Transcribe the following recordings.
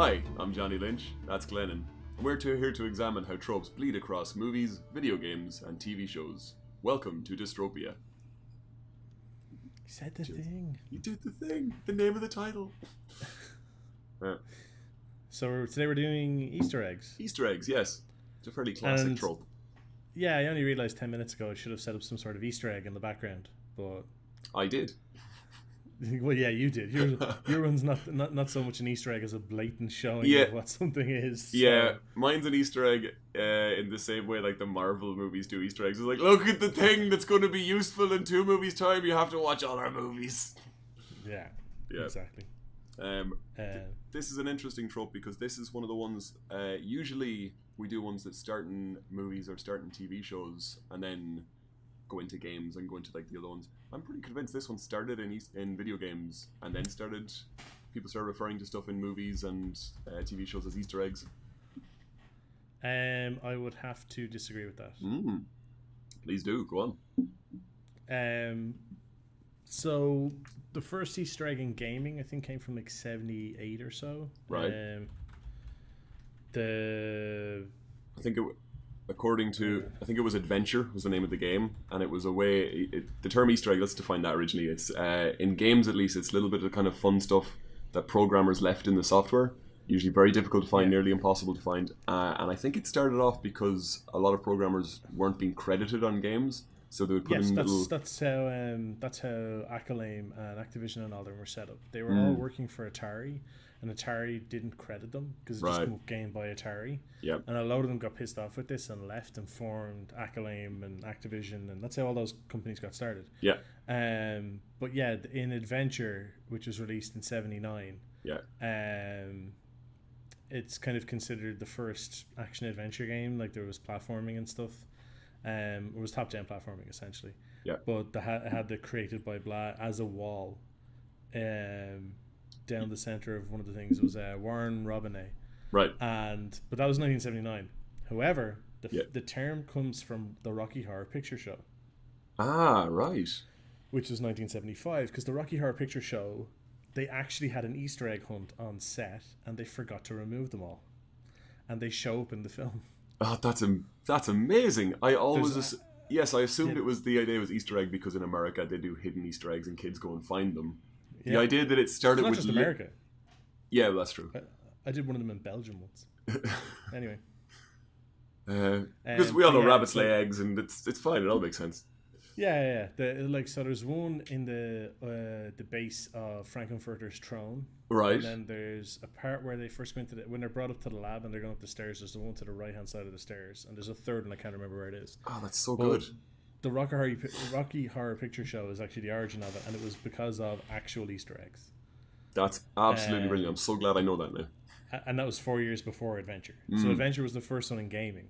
Hi, I'm Johnny Lynch, that's Glennon, and we're here to examine how tropes bleed across movies, video games, and TV shows. Welcome to Dystropia. You said the thing. You did the thing, the name of the title. So today we're doing Easter eggs. Easter eggs, yes. It's a fairly classic trope. Yeah, I only realised 10 minutes ago I should have set up some sort of Easter egg in the background, but... I did. Well, yeah, you did. Your one's not so much an Easter egg as a blatant showing of what something is. So. Yeah, mine's an Easter egg in the same way like the Marvel movies do Easter eggs. It's like, look at the thing that's going to be useful in 2 movies' time. You have to watch all our movies. Yeah. Exactly. This is an interesting trope because this is one of the ones, usually we do ones that start in movies or start in TV shows and then go into games and go into like the other ones. I'm pretty convinced this one started in video games and then people started referring to stuff in movies and TV shows as Easter eggs. I would have to disagree with that. Please do, go on. So the first Easter egg in gaming I think came from like 78 or so. Right. I think it was Adventure was the name of the game, and it was a way. The term Easter egg, let's define that originally. It's in games at least. It's a little bit of kind of fun stuff that programmers left in the software. Usually very difficult to find, nearly impossible to find. And I think it started off because a lot of programmers weren't being credited on games, so they would put in little. That's how Acclaim and Activision and all them were set up. They were all working for Atari. And Atari didn't credit them because it just came up game by Atari. Yep. And a load of them got pissed off with this and left and formed Acclaim and Activision, and that's how all those companies got started. Yeah. But yeah, in Adventure, which was released in '79, it's kind of considered the first action adventure game. Like there was platforming and stuff. It was top-down platforming essentially. Yeah. But it had the created by blah as a wall. Down the center of one of the things was Warren Robinet, right? But that was 1979. However, the term comes from the Rocky Horror Picture Show. Ah, right. Which was 1975, because the Rocky Horror Picture Show, they actually had an Easter egg hunt on set, and they forgot to remove them all, and they show up in the film. Oh, that's amazing. I assumed it was the idea was Easter egg because in America they do hidden Easter eggs and kids go and find them. The idea that it started with just America. Yeah, well, that's true. I did one of them in Belgium once. Anyway, because we all know rabbits lay eggs, and it's fine. It all makes sense. Yeah. So there's one in the base of Frankenfurter's throne, right? And then there's a part where they first go into when they're brought up to the lab and they're going up the stairs. There's the one to the right hand side of the stairs, and there's a third, and I can't remember where it is. Oh, that's so good. The Rocky Horror Picture Show is actually the origin of it, and it was because of actual Easter eggs. That's absolutely brilliant. I'm so glad I know that now. And that was 4 years before Adventure. So Adventure was the first one in gaming,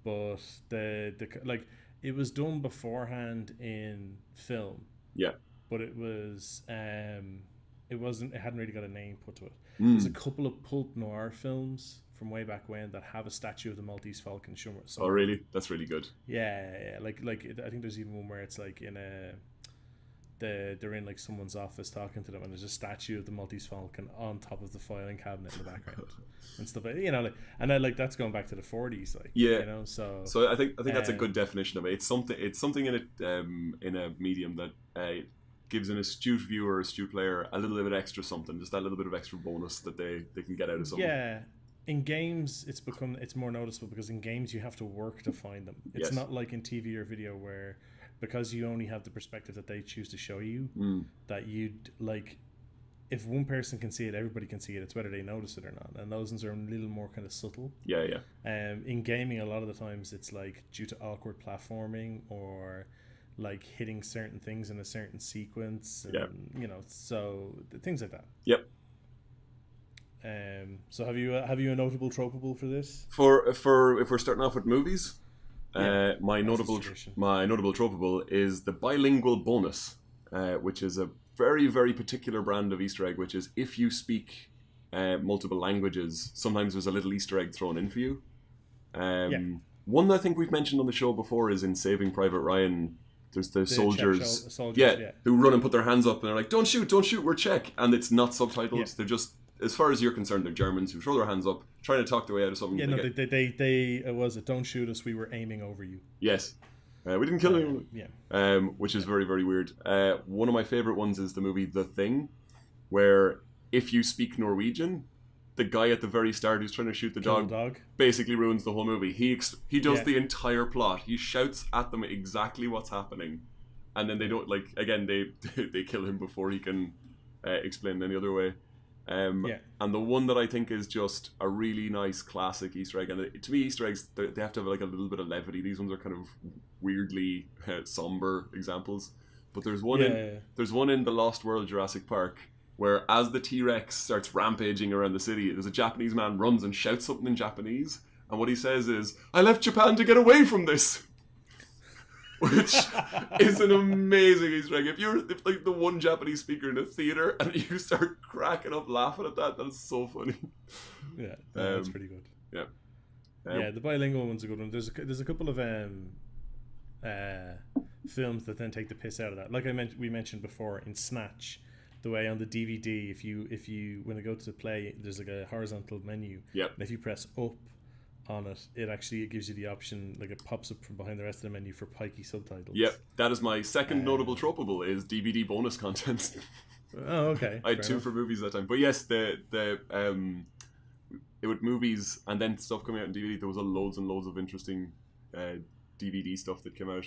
but it was done beforehand in film. Yeah. But it was it hadn't really got a name put to it. There's a couple of pulp noir films from way back when that have a statue of the Maltese Falcon somewhere. Oh, really? That's really good. Yeah. Like I think there's even one where it's like they're in like someone's office talking to them, and there's a statue of the Maltese Falcon on top of the filing cabinet in the background and stuff like and I like that's going back to the 40s, like So I think that's a good definition of it. It's something in a medium that gives an astute viewer, astute player a little bit of extra something, just that little bit of extra bonus that they can get out of something. Yeah. In games, it's more noticeable because in games you have to work to find them. It's not like in TV or video where, because you only have the perspective that they choose to show you, that you'd like, if one person can see it, everybody can see it. It's whether they notice it or not. And those ones are a little more kind of subtle. Yeah. In gaming, a lot of the times it's like due to awkward platforming or like hitting certain things in a certain sequence. And, so things like that. Yep. So have you a notable tropeable for this? For if we're starting off with movies, my notable tropeable is the bilingual bonus, which is a very, very particular brand of Easter egg, which is if you speak multiple languages, sometimes there's a little Easter egg thrown in for you. One that I think we've mentioned on the show before is in Saving Private Ryan. There's the soldiers, who run and put their hands up and they're like, don't shoot, we're Czech. And it's not subtitles, they're just as far as you're concerned, they're Germans who throw their hands up, trying to talk their way out of something. Yeah, no, they was it? Don't shoot us. We were aiming over you. Yes, we didn't kill anyone. Yeah, which is very, very weird. One of my favorite ones is the movie The Thing, where if you speak Norwegian, the guy at the very start who's trying to shoot the dog basically ruins the whole movie. He does the entire plot. He shouts at them exactly what's happening, and then they don't they kill him before he can explain it any other way. And the one that I think is just a really nice classic Easter egg, and to me Easter eggs, they have to have like a little bit of levity. These ones are kind of weirdly somber examples, but there's one in The Lost World Jurassic Park where as the T-Rex starts rampaging around the city, there's a Japanese man runs and shouts something in Japanese, and what he says is, "I left Japan to get away from this." Which is an amazing Easter egg. If like the one Japanese speaker in a theater and you start cracking up laughing at that is so funny. Yeah, that's pretty good. Yeah, the bilingual one's a good one. There's a couple of films that then take the piss out of that. Like we mentioned before in Snatch, the way on the DVD, if you when it goes to play, there's like a horizontal menu. Yep. And if you press up on it, it actually gives you the option, like it pops up from behind the rest of the menu for pikey subtitles. Yep, that is my second notable tropeable is DVD bonus content. Oh, okay. I had two for movies that time, but yes, with movies and then stuff coming out in DVD, there was loads and loads of interesting DVD stuff that came out.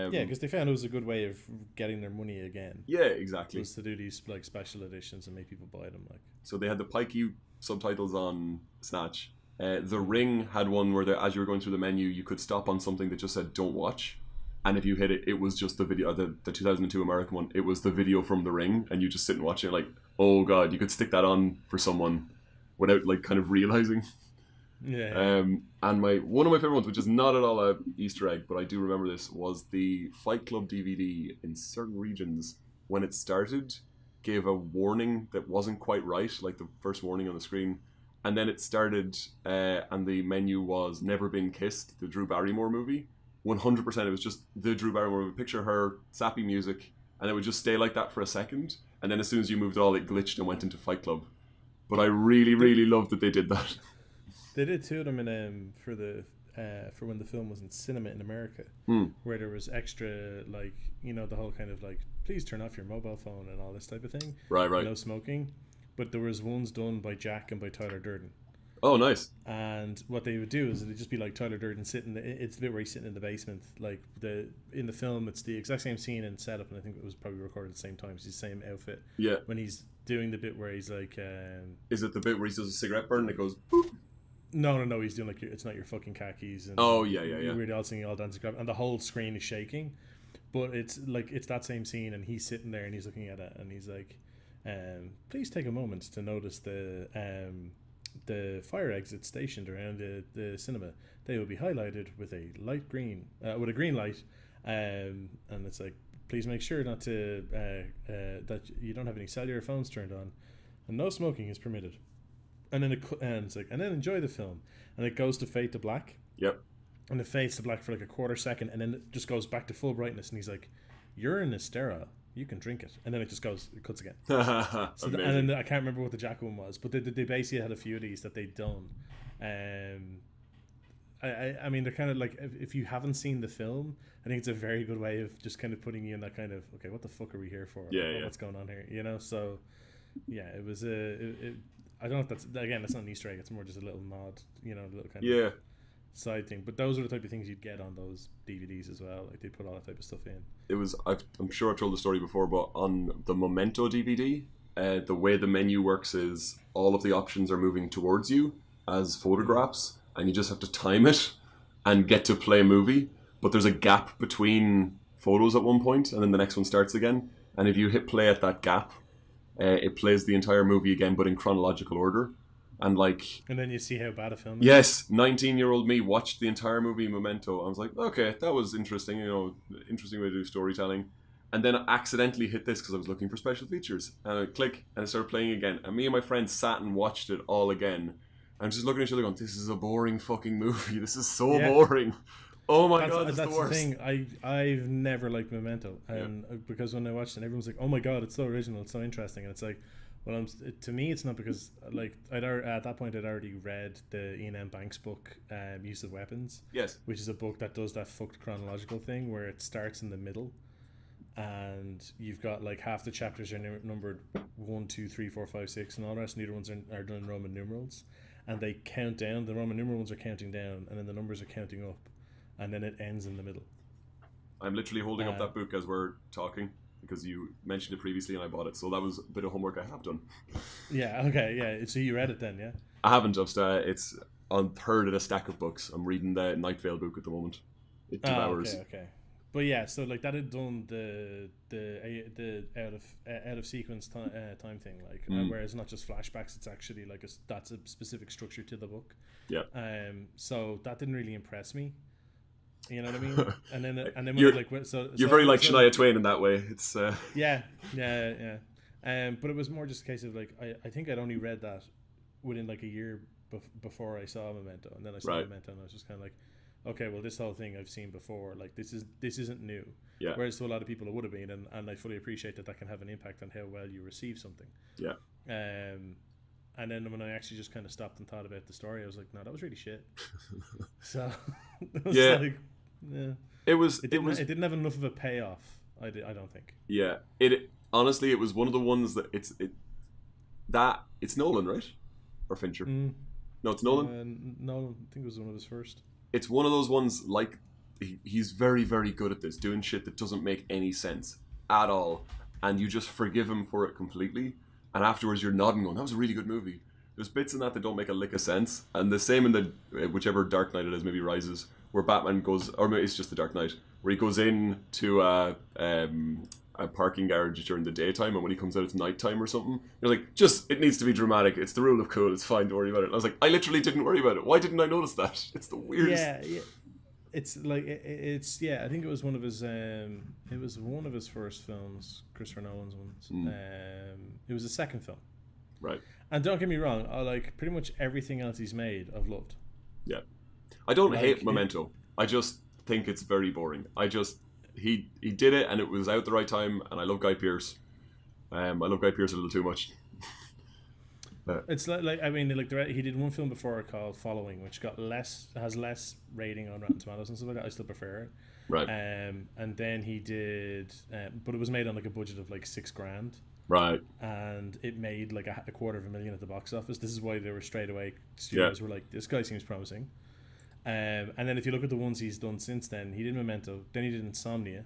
Because they found it was a good way of getting their money again. Yeah, exactly. Was to do these like special editions and make people buy them. Like, so they had the pikey subtitles on Snatch. The Ring had one where as you were going through the menu, you could stop on something that just said "Don't watch," and if you hit it, it was just the video. The 2002 American one, it was the video from The Ring, and you just sit and watch it. Like, oh god, you could stick that on for someone without like kind of realizing. Yeah. And one of my favorite ones, which is not at all a Easter egg, but I do remember this, was the Fight Club DVD in certain regions when it started gave a warning that wasn't quite right, like the first warning on the screen. And then it started, and the menu was Never Been Kissed, the Drew Barrymore movie. 100% it was just the Drew Barrymore movie. Picture her, sappy music, and it would just stay like that for a second. And then as soon as you moved it all, it glitched and went into Fight Club. But I really, really loved that they did that. They did two of them in for when the film was in cinema in America, where there was extra, like, the whole kind of like, please turn off your mobile phone and all this type of thing. Right. No smoking. But there was ones done by Jack and by Tyler Durden. Oh, nice. And what they would do is it'd just be like Tyler Durden sitting. It's the bit where he's sitting in the basement. Like in the film, it's the exact same scene and setup, and I think it was probably recorded at the same time. It's the same outfit. Yeah. When he's doing the bit where he's like, is it the bit where he does a cigarette burn and it goes? Boop? No. He's doing like it's not your fucking khakis. And yeah. Weird Al singing all dancing crap, and the whole screen is shaking. But it's like it's that same scene, and he's sitting there and he's looking at it, and he's like. Please take a moment to notice the fire exits stationed around the cinema. They will be highlighted with a light green, with a green light, and it's like, please make sure not to that you don't have any cellular phones turned on, and no smoking is permitted. And then it ends like, and then enjoy the film, and it goes to fade to black. Yep. And it fades to black for like a quarter second, and then it just goes back to full brightness, and he's like, "Urine is sterile. You can drink it," and then it cuts again. And then I can't remember what the Jack one was, but they basically had a few of these that they'd done. I mean, they're kind of like, if you haven't seen the film, I think it's a very good way of just kind of putting you in that kind of, okay, what the fuck are we here for? What's going on here? So yeah, it was I don't know if that's not an Easter egg. It's more just a little nod, a little kind of side thing. But those are the type of things you'd get on those DVDs as well. Like they put all that type of stuff in. It was I'm sure I've told the story before, but on the Memento DVD, the way the menu works is all of the options are moving towards you as photographs, and you just have to time it and get to play a movie. But there's a gap between photos at one point, and then the next one starts again. And if you hit play at that gap, it plays the entire movie again, but in chronological order. And then you see how bad a film is. Yes, 19-year-old me watched the entire movie Memento. I was like, okay, that was interesting. Interesting way to do storytelling. And then I accidentally hit this because I was looking for special features. And I click, and it started playing again. And me and my friend sat and watched it all again. I'm just looking at each other going, this is a boring fucking movie. This is so boring. Oh my god, that's the worst. The thing. I've never liked Memento. And because when I watched it, everyone's like, oh my god, it's so original, it's so interesting. And it's like, Well, to me, it's not because like at that point I'd already read the Ian M. Banks book, Use of Weapons. Yes. Which is a book that does that fucked chronological thing where it starts in the middle, and you've got like half the chapters are numbered 1, 2, 3, 4, 5, 6, and all the rest. And the other ones are done in Roman numerals, and they count down. The Roman numeral ones are counting down, and then the numbers are counting up, and then it ends in the middle. I'm literally holding up that book as we're talking, because you mentioned it previously and I bought it, so that was a bit of homework I have done. Yeah, okay, yeah. So you read it then, yeah? I haven't, just it's on third in a stack of books. I'm reading the Night Vale book at the moment. It devours. Okay. But yeah, so like that had done the out of sequence time thing, like where it's not just flashbacks, it's actually like that's a specific structure to the book. Yeah. So that didn't really impress me. You know what I mean? And then you're very like Shania Twain in that way. It's yeah. But it was more just a case of like I think I'd only read that within like a year before I saw Memento, and then I saw Memento, and I was just kind of like, okay, well, this whole thing I've seen before. Like this isn't new. Yeah. Whereas to a lot of people it would have been, and I fully appreciate that can have an impact on how well you receive something. Yeah. And then when I actually just kind of stopped and thought about the story, I was like, no, that was really shit. So it was like, yeah, it didn't have enough of a payoff. I don't think. Yeah. Honestly, it was one of the ones that it's Nolan, right? Or Fincher? No, it's Nolan. Nolan, I think it was one of his first. It's one of those ones like he's very, very good at this, doing shit that doesn't make any sense at all, and you just forgive him for it completely. And afterwards, you're nodding, going, "That was a really good movie." There's bits in that don't make a lick of sense, and the same in the whichever Dark Knight it is, maybe Rises, where Batman goes, or maybe it's just the Dark Knight, where he goes in to a parking garage during the daytime, and when he comes out, it's nighttime or something. You're like, it needs to be dramatic. It's the rule of cool. It's fine. Don't worry about it. And I was like, I literally didn't worry about it. Why didn't I notice that? It's the weirdest. Yeah. It's like it's I think it was one of his first films, Christopher Nolan's ones. It was the second film, right? And don't get me wrong, I like pretty much everything else he's made. I've loved. Yeah, I don't hate Memento. I just think it's very boring. He did it and it was out the right time, and I love Guy Pearce. I love Guy Pearce a little too much. It's like I mean, like he did one film before called Following, which has less rating on Rotten Tomatoes and stuff like that. I still prefer it. Right. And then he did, but it was made on like a budget of like $6,000. Right. And it made like a $250,000 at the box office. This is why they were straight away. Studios were like, this guy seems promising. And then if you look at the ones he's done since then, he did Memento, then he did Insomnia.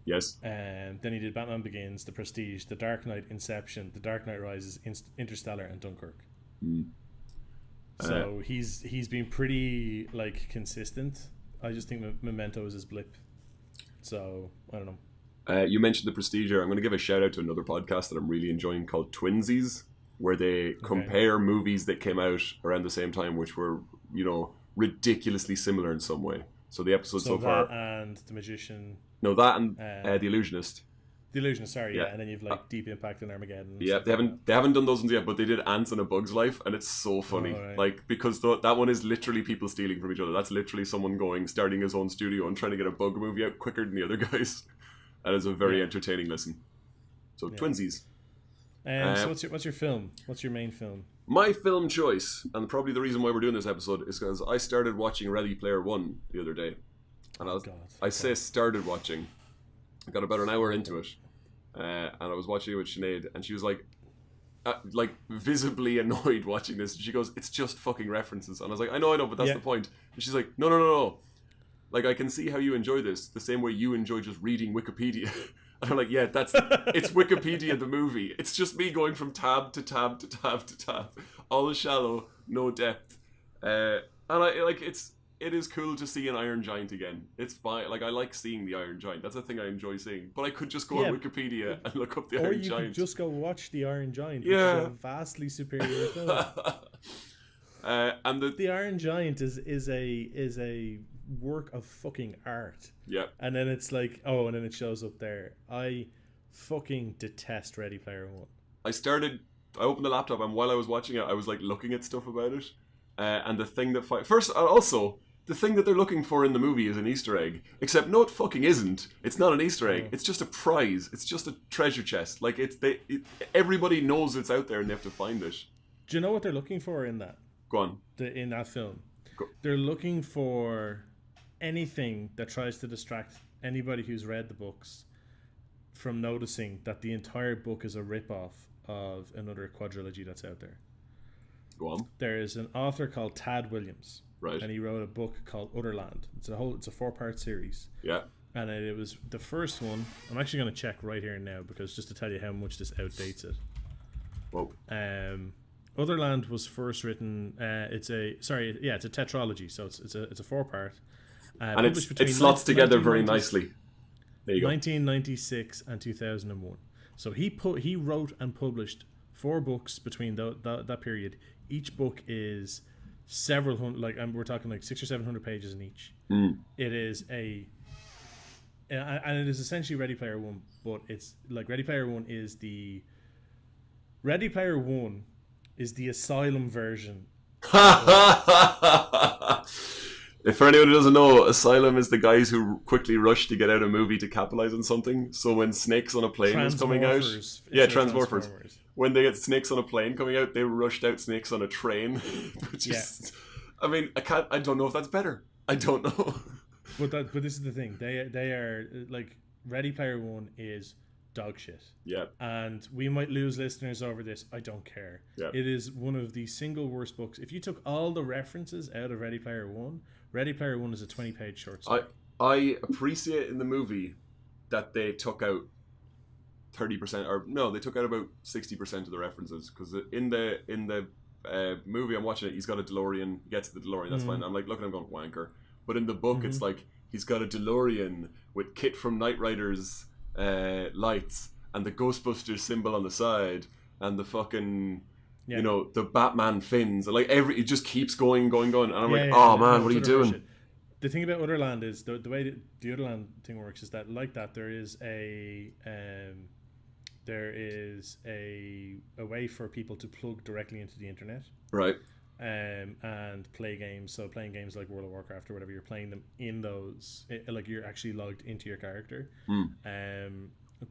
Yes. Then he did Batman Begins, The Prestige, The Dark Knight, Inception, The Dark Knight Rises, Interstellar, and Dunkirk. So he's been pretty like consistent. I just think Memento is his blip. So I don't know. You mentioned The Prestige. I'm going to give a shout out to another podcast that I'm really enjoying called Twinsies, where they compare movies that came out around the same time, which were ridiculously similar in some way. So the episodes so far, and The Magician. No, that and The Illusionist. The Illusionist, sorry, yeah. And then you've like Deep Impact and Armageddon. Yeah, they haven't done those ones yet, but they did Ants in a Bug's Life, and it's so funny. Right. Like, because that one is literally people stealing from each other. That's literally someone starting his own studio and trying to get a bug movie out quicker than the other guys. That is a very entertaining listen. So Twinsies. So what's your film? What's your main film? My film choice, and probably the reason why we're doing this episode, is because I started watching Ready Player One the other day. And I started watching. I got about an hour into it. And I was watching it with Sinead, and she was like visibly annoyed watching this. She goes, "It's just fucking references." And I was like, I know, but that's the point. And she's like, no. Like, I can see how you enjoy this the same way you enjoy just reading Wikipedia. And I'm like, yeah, it's Wikipedia the movie. It's just me going from tab to tab to tab to tab. All shallow, no depth. And it is cool to see an Iron Giant again. It's fine. Like, I like seeing the Iron Giant. That's a thing I enjoy seing. But I could just go on Wikipedia and look up the Iron Giant. Or you could just go watch the Iron Giant, which is a vastly superior film. And the Iron Giant is a work of fucking art. Yeah. And then it's like, and then it shows up there. I fucking detest Ready Player One. I opened the laptop, and while I was watching it, I was like looking at stuff about it. And the thing that first, also, the thing that they're looking for in the movie is an Easter egg. Except, no, it fucking isn't. It's not an Easter egg. It's just a prize. It's just a treasure chest. Like, everybody knows it's out there and they have to find it. Do you know what they're looking for in that? Go on. In that film? Go. They're looking for anything that tries to distract anybody who's read the books from noticing that the entire book is a rip-off of another quadrilogy that's out there. Go on. There is an author called Tad Williams. Right. And he wrote a book called Otherland. It's a 4-part series. Yeah. And it was the first one. I'm actually going to check right here now because just to tell you how much this outdates it. Whoa. Otherland was first written. It's a tetralogy, so it's a 4-part. And it slots together very nicely. There you go. 1996 and 2001. So he wrote and published 4 books between that period. Each book is several hundred, we're talking like 600 or 700 pages in each. It is and it is essentially Ready Player One, but it's like Ready Player One is the Asylum version. If for anyone who doesn't know, Asylum is the guys who quickly rush to get out a movie to capitalize on something. So when Snakes on a Plane was coming out, Transmorphers. When they get Snakes on a Plane coming out, they rushed out Snakes on a Train. Which is, I mean, I don't know if that's better. I don't know. But this is the thing. They are like Ready Player One is dog shit. Yeah. And we might lose listeners over this. I don't care. Yeah. It is one of the single worst books. If you took all the references out of Ready Player One is a 20-page short story. I appreciate in the movie that they took out 30%, or no, they took out about 60% of the references, because in the movie I'm watching it, he's got a DeLorean, he gets the DeLorean, that's fine. I'm like looking at him going, wanker. But in the book, it's like he's got a DeLorean with Kit from Knight Rider's lights and the Ghostbusters symbol on the side and the fucking the Batman fins, like it just keeps going, and I'm what are you doing? Shit. The thing about Otherland is the way the Otherland thing works is that there is a way for people to plug directly into the internet, right? And play games. So playing games like World of Warcraft or whatever, you're playing them in those, like you're actually logged into your character.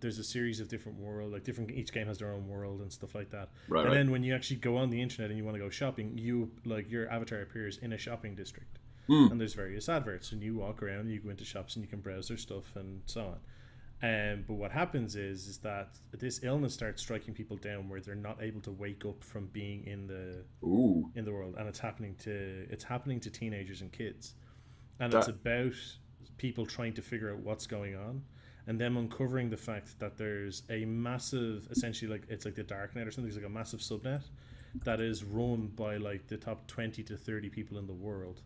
There's a series of different world, each game has their own world and stuff like that. Right. Then when you actually go on the internet and you want to go shopping, your avatar appears in a shopping district, and there's various adverts, and you walk around, you go into shops, and you can browse their stuff and so on. But what happens is that this illness starts striking people down where they're not able to wake up from being in the world, and it's happening to teenagers and kids, and it's about people trying to figure out what's going on, and them uncovering the fact that there's a massive, essentially it's like the darknet or something. It's like a massive subnet that is run by like the top 20 to 30 people in the world.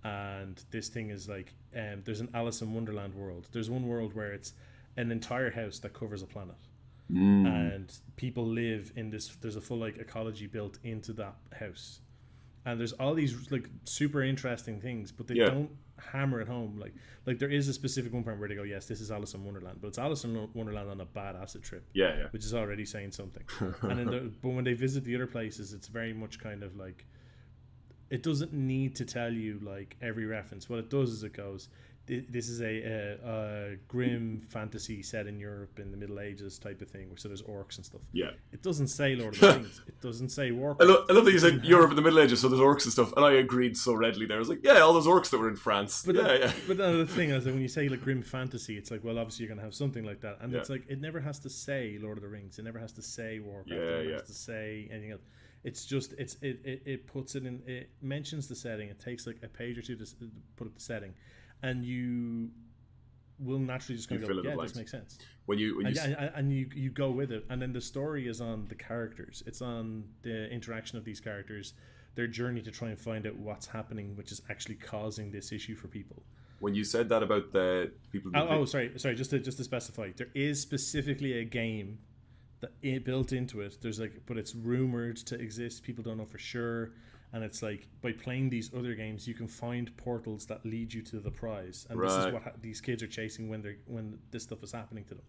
And this thing is like there's an Alice in Wonderland world. There's one world where it's an entire house that covers a planet, and people live in this. There's a full like ecology built into that house, and there's all these like super interesting things, but they don't hammer it home. Like there is a specific one point where they go, yes, this is Alice in Wonderland, but it's Alice in Wonderland on a bad acid trip, which is already saying something. And then but when they visit the other places, it's very much kind of like, it doesn't need to tell you like every reference. What it does is it goes, this is a grim fantasy set in Europe in the Middle Ages type of thing, so there's orcs and stuff. Yeah. It doesn't say Lord of the Rings. It doesn't say Warcraft. I love that you said Europe in the Middle Ages, so there's orcs and stuff, and I agreed so readily there. I was like, yeah, all those orcs that were in France. But the thing is that when you say like grim fantasy, it's like, well, obviously you're going to have something like that. And it's like, it never has to say Lord of the Rings. It never has to say Warcraft. It never has to say anything else. It's just, it puts it in, it mentions the setting. It takes like a page or two to put up the setting. And you will naturally just go, this makes sense. And you go with it. And then the story is on the characters. It's on the interaction of these characters, their journey to try and find out what's happening, which is actually causing this issue for people. When you said that about the people... Sorry. Just to specify, there is specifically a game that built into it. There's like, but it's rumored to exist. People don't know for sure. And it's like, by playing these other games, you can find portals that lead you to the prize. And this is what these kids are chasing when this stuff is happening to them.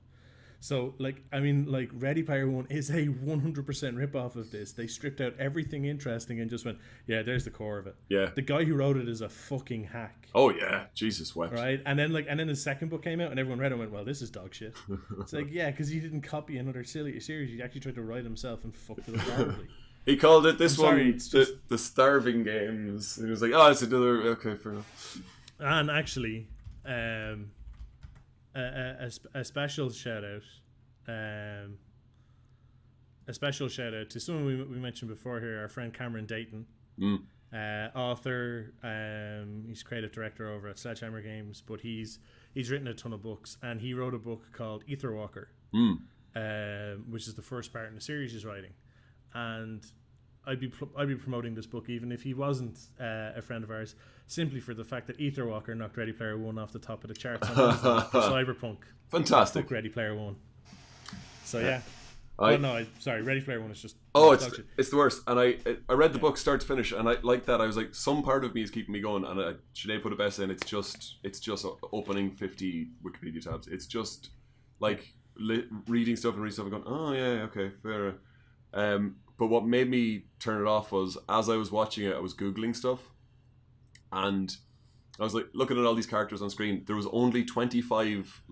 So, like, I mean, like, Ready Player One is a 100% rip-off of this. They stripped out everything interesting and just went, yeah, there's the core of it. Yeah. The guy who wrote it is a fucking hack. Oh, yeah. Jesus wept. Right? And then the second book came out and everyone read it and went, well, this is dog shit. It's like, yeah, because he didn't copy another series. He actually tried to write himself and fucked it up horribly. He called it the Starving Games. And he was like, oh, it's another... Okay, fair enough. And actually... a special shout out, to someone we mentioned before here, our friend Cameron Dayton, author. He's creative director over at Sledgehammer Games, but he's written a ton of books, and he wrote a book called Etherwalker, which is the first part in the series he's writing, and I'd be promoting this book even if he wasn't a friend of ours, simply for the fact that Etherwalker knocked Ready Player One off the top of the charts for Cyberpunk. Fantastic. Fuck Ready Player One. So yeah. Sorry, Ready Player One is just... Oh, it's the worst. And I read the book start to finish, and I like that. I was like, some part of me is keeping me going, and Sinead put a best in. It's just opening 50 Wikipedia tabs. It's just like reading stuff and going, oh yeah, okay, fair. But what made me turn it off was, as I was watching it, I was Googling stuff. And I was like, looking at all these characters on screen. There was only 25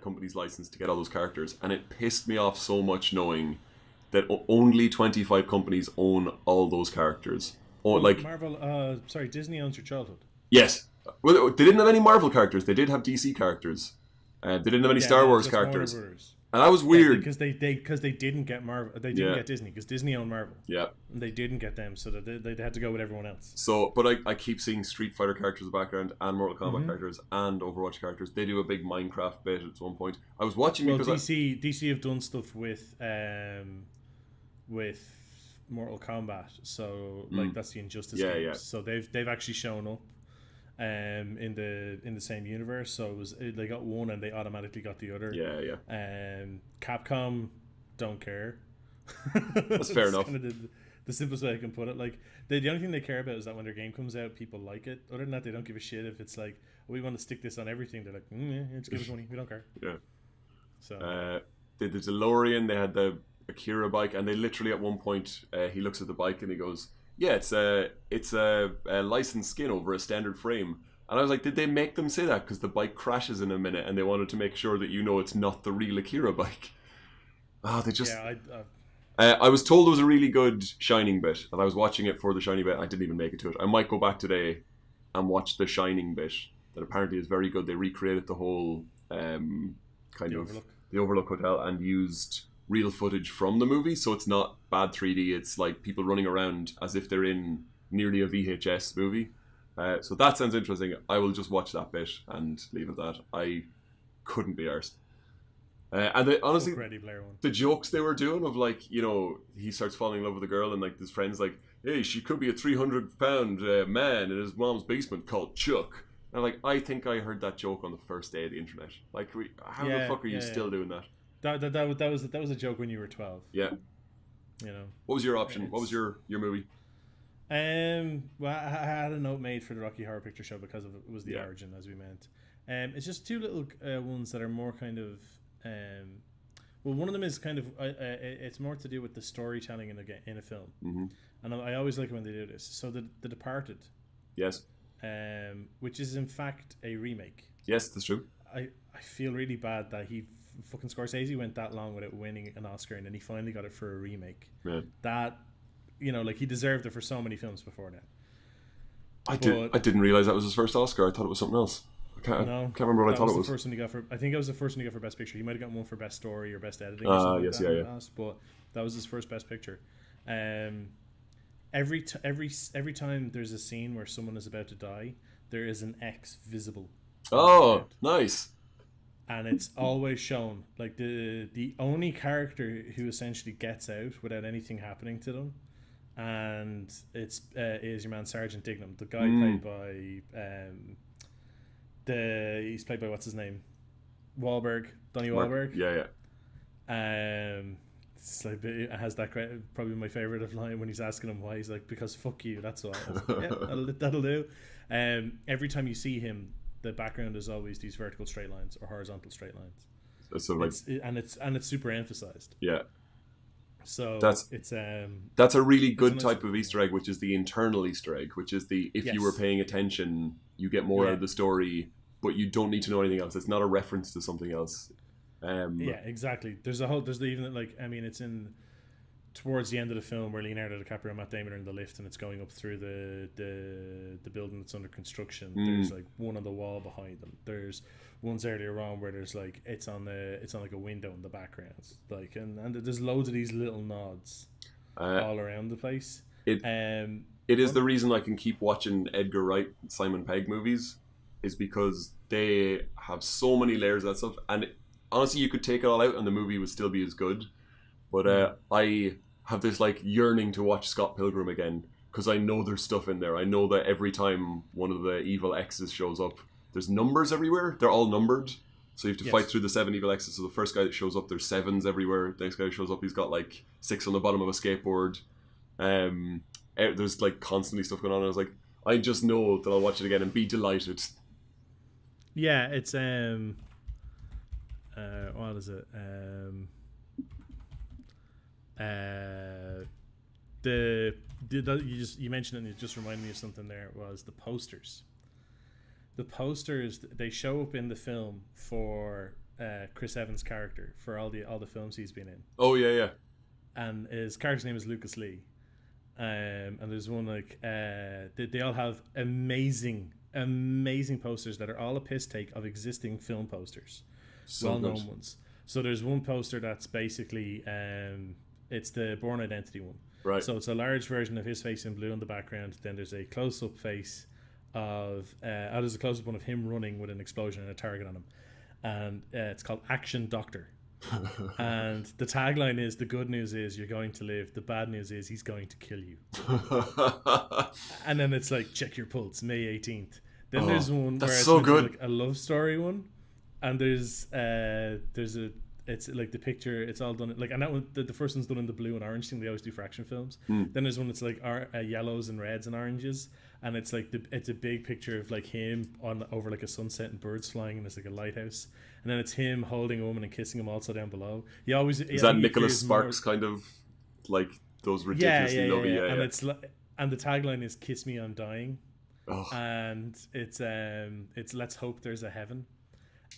companies licensed to get all those characters. And it pissed me off so much knowing that only 25 companies own all those characters. Marvel, Disney owns your childhood. Yes. Well, they didn't have any Marvel characters. They did have DC characters. They didn't have any Star Wars characters. And that was weird because they didn't get Marvel. They didn't get Disney because Disney owned Marvel. Yeah, and they didn't get them, so they had to go with everyone else. So, but I keep seeing Street Fighter characters in the background, and Mortal Kombat characters, and Overwatch characters. They do a big Minecraft bit at one point. I was watching because DC have done stuff with Mortal Kombat, so like that's the Injustice games. Yeah. So they've actually shown up. In the same universe, so they got one and they automatically got the other. Yeah. Capcom don't care. That's fair enough. Kind of the simplest way I can put it. Like the only thing they care about is that when their game comes out, people like it. Other than that, they don't give a shit if it's like, oh, we want to stick this on everything. They're like, yeah, just give us money. We don't care. Yeah. So the DeLorean, they had the Akira bike, and they literally at one point he looks at the bike and he goes, yeah, it's a licensed skin over a standard frame. And I was like, did they make them say that? Because the bike crashes in a minute and they wanted to make sure that it's not the real Akira bike. Oh, they just... Yeah, I was told there was a really good Shining bit, and I was watching it for the Shining bit. I didn't even make it to it. I might go back today and watch the Shining bit. That apparently is very good. They recreated the whole the Overlook Hotel and used real footage from the movie, so it's not bad 3D. It's like people running around as if they're in nearly a VHS movie. So that sounds interesting. I will just watch that bit and leave it at that. I couldn't be arsed. And honestly, the jokes they were doing of like, he starts falling in love with a girl and like his friend's like, hey, she could be a 300-pound man in his mom's basement called Chuck. And like, I think I heard that joke on the first day of the internet. Like, how the fuck are you still doing that? That was a joke when you were 12. Yeah. What was your option? What was your movie? Well, I had a note made for the Rocky Horror Picture Show because it was the origin, as we meant. It's just two little ones that are more kind of well, one of them is kind of it's more to do with the storytelling in a film, and I always like it when they do this. So the Departed, yes, which is in fact a remake. Yes, that's true. I feel really bad that fucking Scorsese went that long without winning an Oscar, and then he finally got it for a remake. Yeah. That, like he deserved it for so many films before that. I didn't realize that was his first Oscar. I thought it was something else. I can't remember what I thought it was. The first one he got I think it was the first one he got for Best Picture. He might have gotten one for Best Story or Best Editing. Yes, yeah. But that was his first Best Picture. Every time there's a scene where someone is about to die, there is an X visible. Oh, nice. And it's always shown. Like the only character who essentially gets out without anything happening to them, and it's is your man Sergeant Dignam, the guy played by he's played by what's his name, Wahlberg, Donnie Wahlberg. Yeah. It's like, it has that probably my favorite of line when he's asking him why. He's like, because fuck you, that's why. Like, that'll do. Every time you see him, the background is always these vertical straight lines or horizontal straight lines. So it's super emphasized. Yeah. So that's a really good type of Easter egg, which is the internal Easter egg, which is if you were paying attention, you get more out of the story, but you don't need to know anything else. It's not a reference to something else. Yeah, exactly. There's even like, I mean, it's in towards the end of the film where Leonardo DiCaprio and Matt Damon are in the lift and it's going up through the building that's under construction. There's like one on the wall behind them. There's ones earlier on where there's like it's on like a window in the background, like and there's loads of these little nods all around the place. It is the reason I can keep watching Edgar Wright, Simon Pegg movies, is because they have so many layers of that stuff, and honestly you could take it all out and the movie would still be as good. But I have this like yearning to watch Scott Pilgrim again, because I know there's stuff in there. I know that every time one of the evil X's shows up, there's numbers everywhere. They're all numbered, so you have to fight through the 7 evil X's. So the first guy that shows up, there's 7s everywhere. The next guy that shows up, he's got like 6 on the bottom of a skateboard. There's like constantly stuff going on. And I was like, I just know that I'll watch it again and be delighted. Yeah, it's what is it? You mentioned it and it just reminded me of something. There was the posters. The posters, they show up in the film for Chris Evans' character for all the films he's been in. Oh yeah. And his character's name is Lucas Lee. And there's one like they all have amazing posters that are all a piss take of existing film posters, well-known ones. So there's one poster that's basically it's the Bourne Identity one. Right. So it's a large version of his face in blue in the background. Then there's a close-up face of there's a close-up one of him running with an explosion and a target on him, and it's called Action Doctor. And the tagline is, the good news is you're going to live, the bad news is he's going to kill you. And then it's like, check your pulse, May 18th. Then there's one where it's so good. Like a love story one, and there's it's like the picture, it's all done like, and that one, the first one's done in the blue and orange thing they always do for action films. Then there's one that's like yellows and reds and oranges, and it's like it's a big picture of like him over like a sunset and birds flying, and it's like a lighthouse, and then it's him holding a woman and kissing him also down below. Is that Nicholas Sparks kind of like those ridiculously lovely? Yeah. And it's like, and the tagline is "Kiss me, I'm dying," and it's let's hope there's a heaven.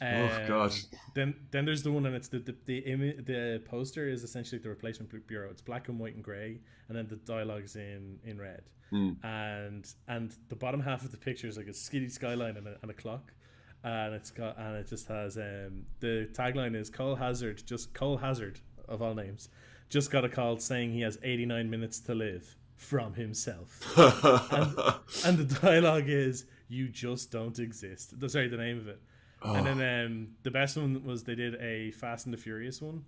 Oh gosh! Then there's the one, and it's the poster is essentially the replacement bureau. It's black and white and grey, and then the dialogue's in red. And the bottom half of the picture is like a skitty skyline and a clock, and it just has the tagline is Cole Hazard of all names just got a call saying he has 89 minutes to live from himself. and the dialogue is, you just don't exist. Sorry, the name of it. And then the best one was they did a Fast and the Furious one,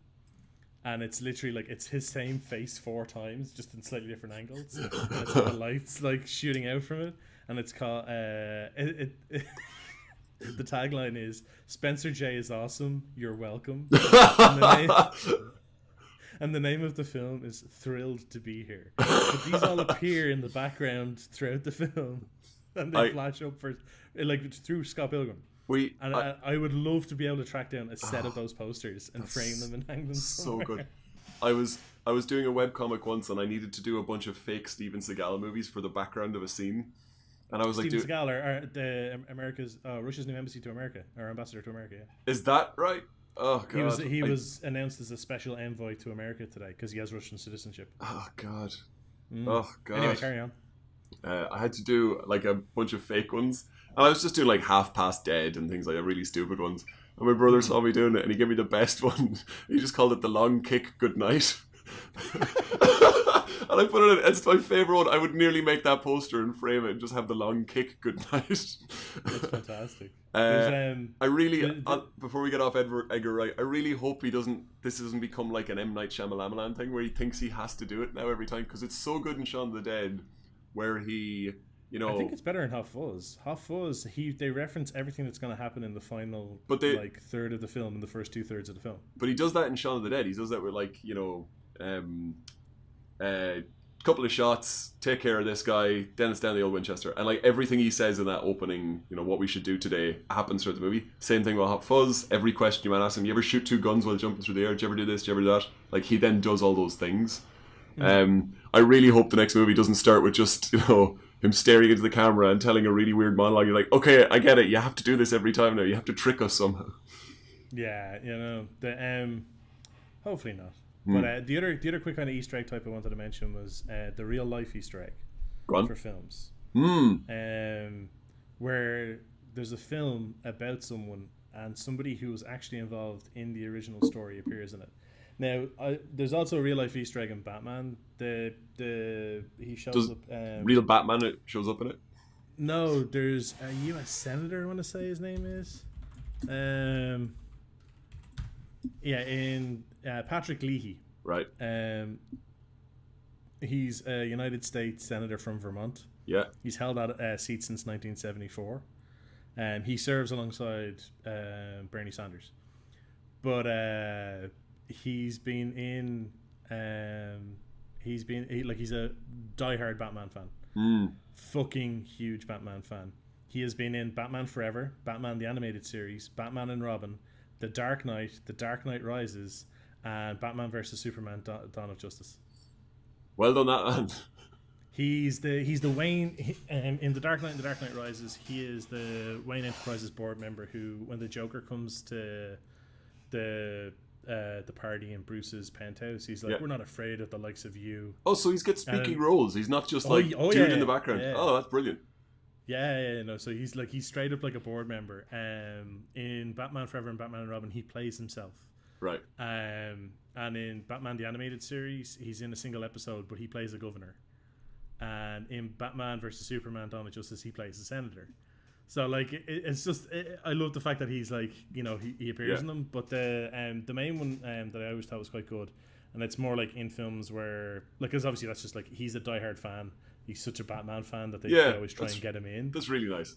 and it's literally like it's his same face 4 times, just in slightly different angles. And it's got the lights like shooting out from it, and it's called the tagline is Spencer J is awesome, you're welcome. And the name of the film is Thrilled to Be Here. But these all appear in the background throughout the film, and they flash up for like through Scott Pilgrim. I would love to be able to track down a set of those posters and frame them and hang them somewhere. So good. I was doing a webcomic once, and I needed to do a bunch of fake Steven Seagal movies for the background of a scene. And I was Steven Seagal, or the Russia's new embassy to America, or ambassador to America. Yeah. Is that right? Oh god. He was announced as a special envoy to America today because he has Russian citizenship. Oh god. Oh god. Anyway, carry on. I had to do like a bunch of fake ones. And I was just doing like Half Past Dead and things like that, really stupid ones. And my brother saw me doing it, and he gave me the best one. He just called it The Long Kick Goodnight. And I put it in, it's my favourite one. I would nearly make that poster and frame it and just have The Long Kick Goodnight. That's fantastic. I really, before we get off Edgar Wright, I really hope this doesn't become like an M. Night Shyamalan thing where he thinks he has to do it now every time, because it's so good in Shaun of the Dead where he... I think it's better in Hot Fuzz. Hot Fuzz, they reference everything that's going to happen in the final third of the film and the first 2/3 of the film. But he does that in Shaun of the Dead. He does that with couple of shots, take care of this guy, then it's down the old Winchester. And like everything he says in that opening, what we should do today happens throughout the movie. Same thing with Hot Fuzz. Every question you might ask him, you ever shoot 2 guns while jumping through the air? Do you ever do this? Do you ever do that? Like he then does all those things. I really hope the next movie doesn't start with just, him staring into the camera and telling a really weird monologue. You're like, okay, I get it. You have to do this every time now. You have to trick us somehow. Yeah, hopefully not. But the other quick kind of Easter egg type I wanted to mention was the real life Easter egg for films. Where there's a film about someone and somebody who was actually involved in the original story appears in it. Now, there's also a real life Easter egg in Batman. He shows up. Real Batman shows up in it? No, there's a U.S. senator. I want to say his name is. In Patrick Leahy. Right. He's a United States senator from Vermont. Yeah. He's held that seat since 1974. He serves alongside Bernie Sanders. But he's a diehard Batman fan. Fucking huge Batman fan. He has been in Batman Forever, Batman the Animated Series, Batman and Robin, The Dark Knight Rises, and Batman vs Superman: Dawn of Justice. Well done, that man. He's the Wayne in The Dark Knight and The Dark Knight Rises. He is the Wayne Enterprises board member who, when the Joker comes to the party in Bruce's penthouse, he's like, we're not afraid of the likes of you. Oh, so he's got speaking roles. He's not just dude in the background. Yeah. Oh, that's brilliant. So he's straight up like a board member. In Batman Forever and Batman and Robin, he plays himself. Right. And in Batman the Animated Series, he's in a single episode, but he plays a governor. And in Batman vs Superman: Dawn of Justice, he plays a senator. So it's just I love the fact that he's he appears in them. But the main one that I always thought was quite good, and it's more like in films where because obviously that's just he's a diehard fan. He's such a Batman fan that they always try and get him in. That's really nice.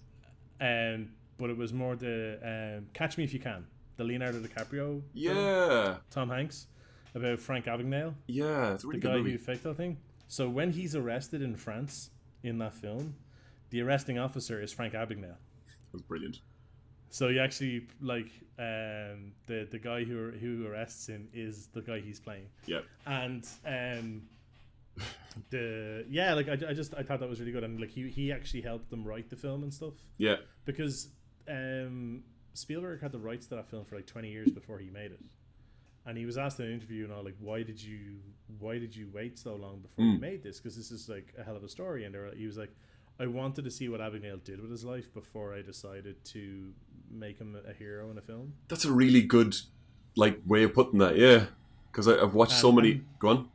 But it was more the Catch Me If You Can, the Leonardo DiCaprio film, Tom Hanks, about Frank Abagnale. Yeah, it's a really the good guy movie. who faked that thing. So when he's arrested in France in that film, the arresting officer is Frank Abagnale. That's brilliant. So you actually the guy who arrests him is the guy he's playing. Yeah. And I thought that was really good, and he actually helped them write the film and stuff. Yeah. Because Spielberg had the rights to that film for 20 years before he made it. And he was asked in an interview, why did you wait so long before you made this? Because this is a hell of a story. And he was like, I wanted to see what Abagnale did with his life before I decided to make him a hero in a film. That's a really good way of putting that, yeah. Because I've watched so many. Go on.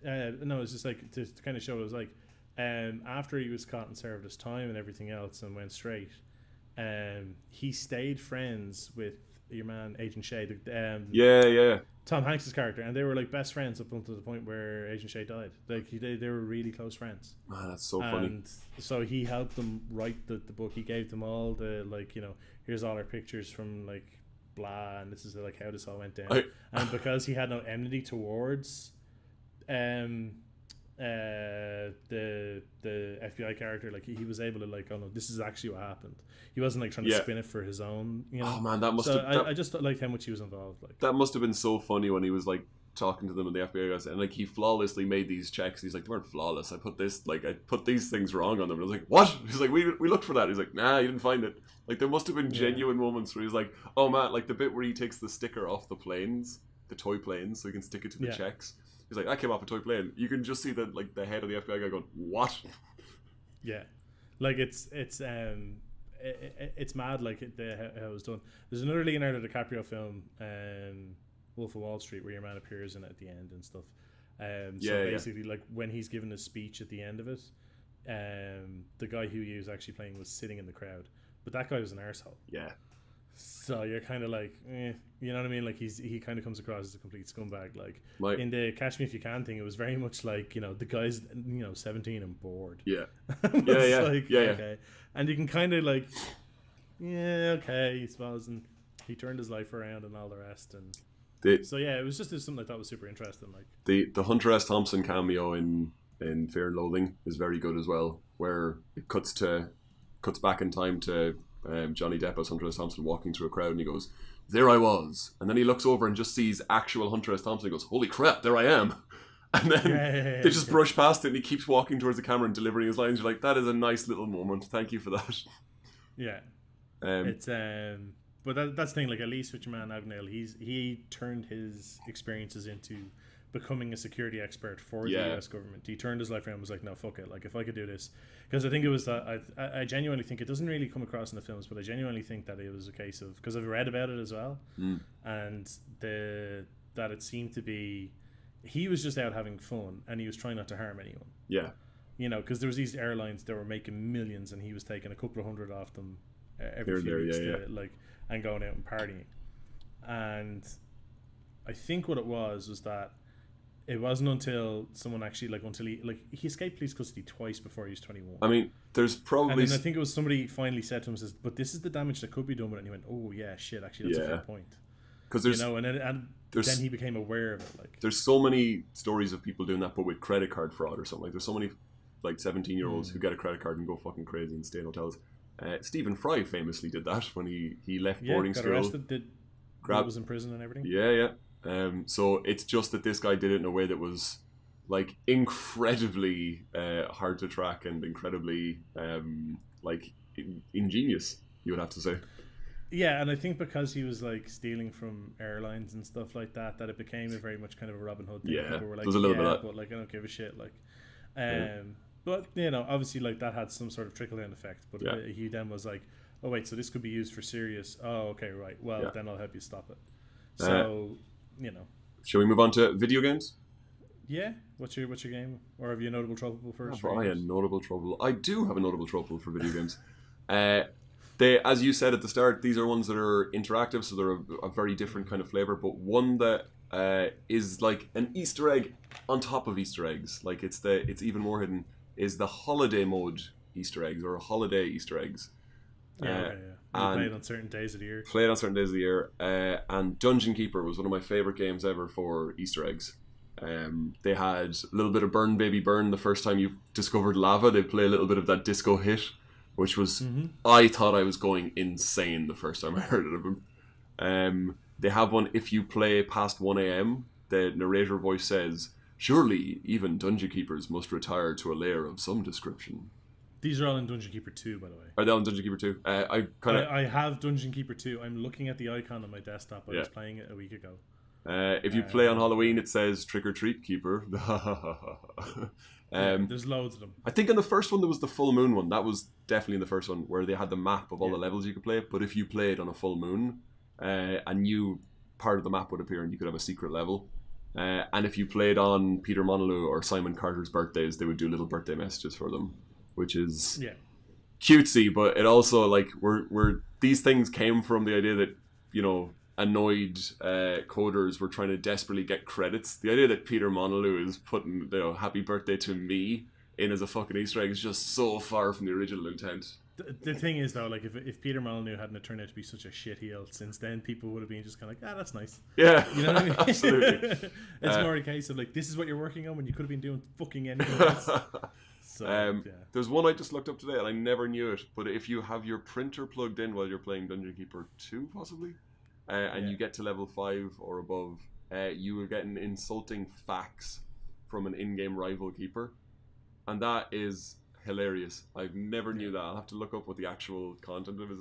No, it's just to kind of show it was after he was caught and served his time and everything else and went straight, he stayed friends with your man Agent Shea, Tom Hanks' character, and they were best friends up until the point where Agent Shea died. They were really close friends. Man, that's so funny. And so he helped them write the book. He gave them all the here's all our pictures from blah, and this is how this all went down. And because he had no enmity towards the FBI character, he was able to oh no, this is actually what happened. He wasn't trying to spin it for his own, Oh man, that must I just liked how much he was involved. That must have been so funny when he was talking to them and the FBI guys, and he flawlessly made these checks. He's they weren't flawless. I put these things wrong on them. And I was what? He's we looked for that. He's nah, you didn't find it. There must have been genuine moments where he's oh man, the bit where he takes the sticker off the planes, the toy planes, so he can stick it to the checks. He's that came off a toy plane. You can just see the head of the FBI guy going, what? Yeah, it's mad how it was done. There's another Leonardo DiCaprio film, Wolf of Wall Street, where your man appears in it at the end and stuff. Basically, when he's given his speech at the end of it, the guy who he was actually playing was sitting in the crowd, but that guy was an arsehole. Yeah. So you're kind of you know what I mean? He kind of comes across as a complete scumbag. In the Catch Me If You Can thing, it was very much the guy's 17 and bored. Yeah. Okay. And you can kind of okay, I suppose. And he turned his life around and all the rest. And so it was just something I thought was super interesting. The Hunter S. Thompson cameo in in Fear and Loathing is very good as well, where it cuts back in time to Johnny Depp as Hunter S. Thompson walking through a crowd, and he goes, "There I was," and then he looks over and just sees actual Hunter S. Thompson. He goes, "Holy crap, there I am!" And then they just brush past it, and he keeps walking towards the camera and delivering his lines. You're like, that is a nice little moment. Thank you for that. Yeah, it's but that's the thing. Like, at least with your man Agnell, he turned his experiences into becoming a security expert for the US government. He turned his life around and was like, no, fuck it. Like, if I could do this, because I think it was that I genuinely think it doesn't really come across in the films, but I genuinely think that it was a case of, because I've read about it as well, and that it seemed to be he was just out having fun and he was trying not to harm anyone. Yeah. You know, because there was these airlines that were making millions and he was taking a couple of hundred off them every few weeks like, and going out and partying. And I think what it was that it wasn't until someone actually, like, until he escaped police custody twice before he was 21. I mean, there's probably... And then I think it was somebody finally said to him, says, but this is the damage that could be done with it. And he went, oh yeah, shit, actually that's a fair point. Because there's, you know, and then he became aware of it. Like, there's so many stories of people doing that, but with credit card fraud or something. Like, there's so many, like, 17-year-olds who get a credit card and go fucking crazy and stay in hotels. Stephen Fry famously did that when he left boarding school. Arrested, was in prison and everything. Yeah. So it's just that this guy did it in a way that was, like, incredibly hard to track and incredibly like ingenious, you would have to say. Yeah, and I think because he was, like, stealing from airlines and stuff like that, that it became a very much kind of a Robin Hood thing. Yeah, people were like, there's a little bit of that. But, like, I don't give a shit. Like, but, you know, obviously, like, that had some sort of trickle down effect. But he then was like, oh wait, so this could be used for serious. Oh, okay, right. Well, then I'll help you stop it. So, you know. Shall we move on to video games? Yeah. What's your game? Or have you a notable trouble first? Have I a notable trouble? I do have a notable trouble for video games. They, as you said at the start, these are ones that are interactive, so they're a very different kind of flavor. But one that is like an Easter egg on top of Easter eggs, like it's even more hidden, is the holiday mode Easter eggs or holiday Easter eggs. Played on certain days of the year. Played on certain days of the year, and Dungeon Keeper was one of my favorite games ever for Easter eggs. They had a little bit of Burn Baby Burn the first time you discovered lava. They'd play a little bit of that disco hit, which was, I thought I was going insane the first time I heard it of them. They have one, if you play past 1 a.m, the narrator voice says, "Surely even Dungeon Keepers must retire to a lair of some description." These are all in Dungeon Keeper 2, by the way. Are they all in Dungeon Keeper 2? I have Dungeon Keeper 2. I'm looking at the icon on my desktop. I was playing it a week ago. If you play on Halloween, it says "Trick or Treat Keeper." There's loads of them. I think in the first one there was the full moon one. That was definitely in the first one where they had the map of all the levels you could play. But if you played on a full moon, a new part of the map would appear and you could have a secret level. And if you played on Peter Molyneux or Simon Carter's birthdays, they would do little birthday messages for them, which is cutesy. But it also, like, where these things came from the idea that, you know, annoyed coders were trying to desperately get credits. The idea that Peter Molyneux is putting, you know, "Happy birthday to me" in as a fucking Easter egg is just so far from the original intent. The thing is, though, like, if Peter Molyneux hadn't turned out to be such a shitheel since then, people would have been just kind of like, that's nice. Yeah, you know what I mean? Absolutely. It's more a case of, like, this is what you're working on when you could have been doing fucking anything else. So, there's one I just looked up today and I never knew it, but if you have your printer plugged in while you're playing Dungeon Keeper 2, possibly, and you get to level 5 or above, you will get an insulting fax from an in-game rival keeper, and that is hilarious. I've never knew that. I'll have to look up what the actual content of it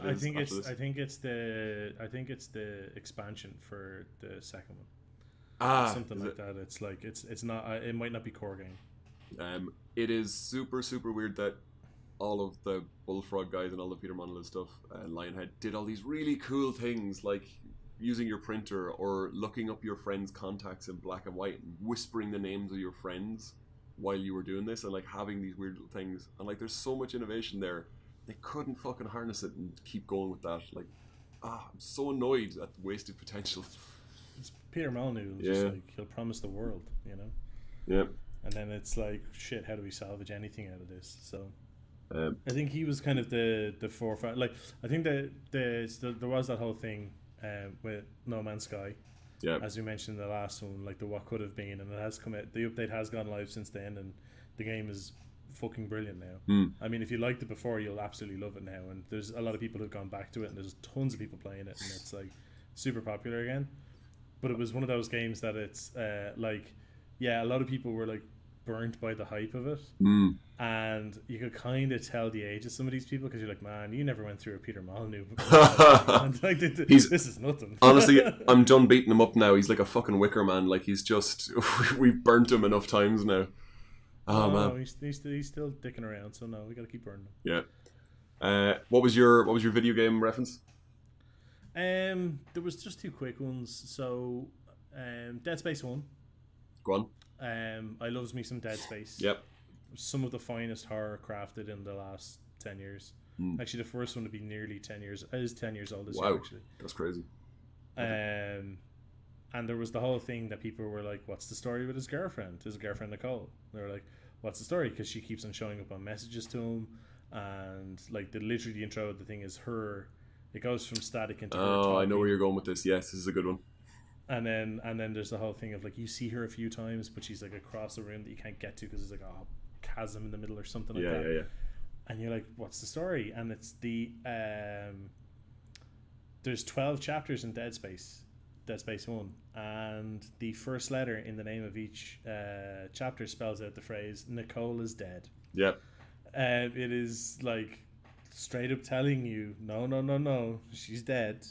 is. I think it's the expansion for the second one. Something like that. It's like it's not. It might not be core game. It is super weird that all of the Bullfrog guys and all the Peter Molyneux stuff and Lionhead did all these really cool things, like using your printer or looking up your friends' contacts in black and white and whispering the names of your friends while you were doing this, and like having these weird little things. And like, there's so much innovation there. They couldn't fucking harness it and keep going with that. Like, I'm so annoyed at the wasted potential. It's Peter Molyneux. Just like, he'll promise the world, you know. Yeah. And then it's like, shit, how do we salvage anything out of this? So I think he was kind of the forefront. Like, I think that there was that whole thing with No Man's Sky, as we mentioned in the last one, like the what could have been, and it has come out. The update has gone live since then, and the game is fucking brilliant now. I mean, if you liked it before, you'll absolutely love it now, and there's a lot of people who've gone back to it, and there's tons of people playing it, and it's like super popular again. But it was one of those games that it's like, yeah, a lot of people were like burnt by the hype of it, and you could kind of tell the age of some of these people, because you're like, man, you never went through a Peter Molyneux. And like, this is nothing. Honestly, I'm done beating him up now. He's like a fucking wicker man. Like, he's just we've burnt him enough times now. Oh man, he's still dicking around. So no, we got to keep burning him. Yeah. What was your video game reference? There was just two quick ones. So, Dead Space 1. Go on. I loves me some Dead Space. Yep. Some of the finest horror crafted in the last 10 years. Actually, the first one to be nearly 10 years. It is 10 years old this year, actually. That's crazy. And there was the whole thing that people were like, what's the story with his girlfriend Nicole? They were like, what's the story? Because she keeps on showing up on messages to him, and like literally the intro of the thing is her. It goes from static into her talking. I know where you're going with this. Yes, this is a good one. And then there's the whole thing of like, you see her a few times, but she's like across a room that you can't get to because there's like a chasm in the middle or something like that. Yeah. And you're like, what's the story? And it's the there's 12 chapters in Dead Space 1, and the first letter in the name of each chapter spells out the phrase "Nicole is dead." Yep. It is like straight up telling you, no, she's dead.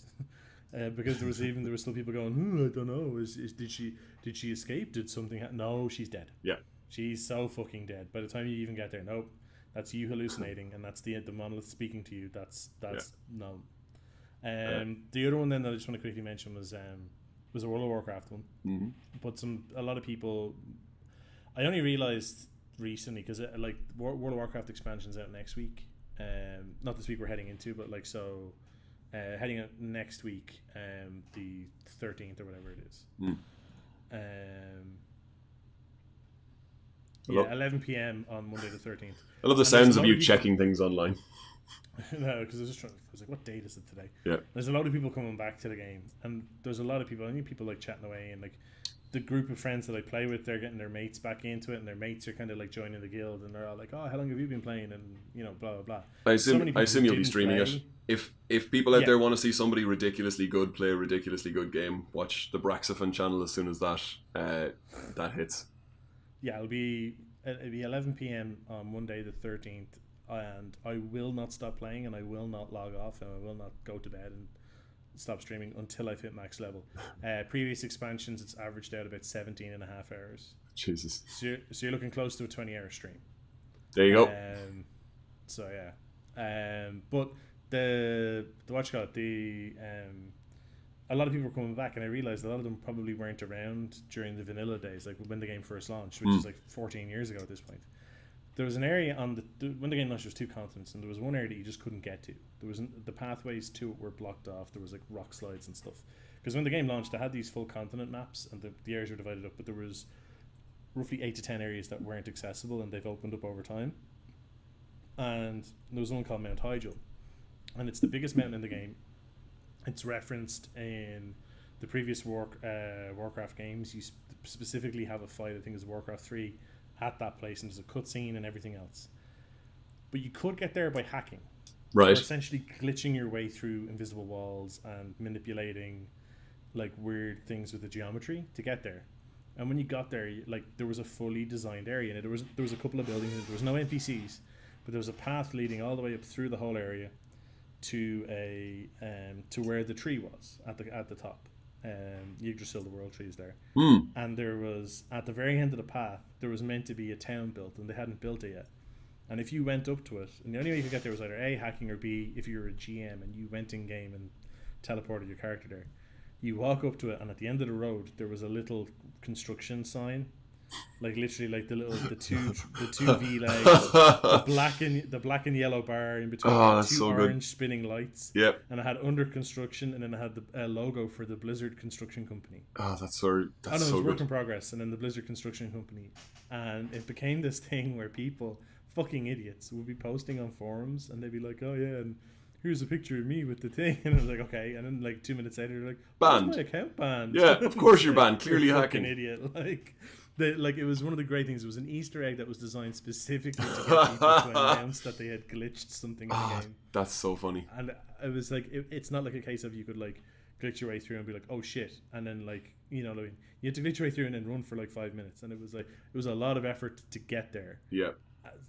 Because there was still people going, I don't know, did she escape? Did something happen? No, she's dead. Yeah. She's so fucking dead. By the time you even get there, nope, that's you hallucinating, and that's the monolith speaking to you. That's no. The other one then that I just want to quickly mention was a World of Warcraft one. But a lot of people, I only realized recently, because like World of Warcraft expansion's out next week. Not this week we're heading into, but like so. Heading out next week, the 13th or whatever it is. 11 p.m. on Monday the 13th. I love the sounds of you checking things online. No, because I was like, what date is it today? Yeah. There's a lot of people coming back to the game, and there's a lot of people. I need people like chatting away, and like the group of friends that I play with, they're getting their mates back into it, and their mates are kind of like joining the guild, and they're all like, oh, how long have you been playing? And blah blah blah. I assume you'll be streaming it. If people out there want to see somebody ridiculously good play a ridiculously good game, watch the Braxophone channel as soon as that hits. Yeah, it'll be 11 p.m. on Monday the 13th, and I will not stop playing, and I will not log off, and I will not go to bed and stop streaming until I've hit max level. Previous expansions, it's averaged out about 17 and a half hours. Jesus. So you're looking close to a 20-hour stream. There you go. So yeah. But the what you call it, a lot of people were coming back, and I realized a lot of them probably weren't around during the vanilla days, like when the game first launched, which is like 14 years ago at this point. There was an area when the game launched, there was 2 continents, and there was one area that you just couldn't get to. There was the pathways to it were blocked off. There was like rock slides and stuff. Because when the game launched, they had these full continent maps, and the areas were divided up, but there was roughly 8 to 10 areas that weren't accessible, and they've opened up over time. And there was one called Mount Hyjal, and it's the biggest mountain in the game. It's referenced in the previous Warcraft games. You specifically have a fight, I think it's Warcraft 3, at that place, and there's a cutscene and everything else. But you could get there by hacking. Right. Or essentially glitching your way through invisible walls and manipulating like weird things with the geometry to get there. And when you got there, like there was a fully designed area, and there was a couple of buildings. There was no NPCs, but there was a path leading all the way up through the whole area to to where the tree was at the top. Yggdrasil, the world tree, is there. And there was, at the very end of the path, there was meant to be a town built, and they hadn't built it yet. And if you went up to it, and the only way you could get there was either A, hacking, or B, if you were a GM and you went in game and teleported your character there, you walk up to it, and at the end of the road there was a little construction sign, like literally like the two V legs, the black and yellow bar in between, two so orange good. spinning lights. Yep. And it had under construction, and then it had the logo for the Blizzard Construction Company. That's so it was good. Work in Progress, and then the Blizzard Construction Company, and it became this thing where people, fucking idiots, would be posting on forums, and they'd be like, oh yeah, and here's a picture of me with the thing, and I was like, okay. And then like 2 minutes later, they're like, banned. my account banned. Yeah, of course you're banned. Clearly hacking. Idiot. Like it was one of the great things. It was an Easter egg that was designed specifically to get people to announce that they had glitched something in the game. That's so funny. And it was like it's not like a case of you could like glitch your way through and be like, oh shit, and then like, you know what I mean, you had to glitch your way through and then run for like 5 minutes, and it was a lot of effort to get there. Yeah.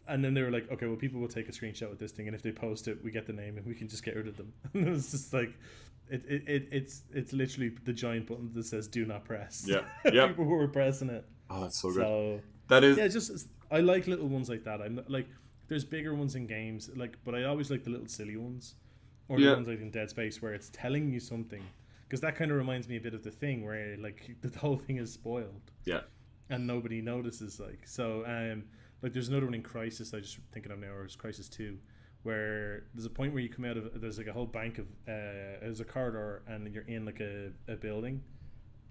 And then they were like, okay, well, people will take a screenshot with this thing, and if they post it, we get the name and we can just get rid of them. And it was just like it's literally the giant button that says do not press. Yeah. Yeah. People who were pressing it. Oh, that's so good. So that is, yeah, just I like little ones like that. I'm like, there's bigger ones in games, like, but I always like the little silly ones, or the ones like in Dead Space where it's telling you something, because that kind of reminds me a bit of The Thing, where like the whole thing is spoiled. Yeah. And nobody notices, like, so like there's another one in Crisis I just thinking of now, or it's Crisis 2, where there's a point where you come out of, there's like a whole bank of there's a corridor, and you're in like a building,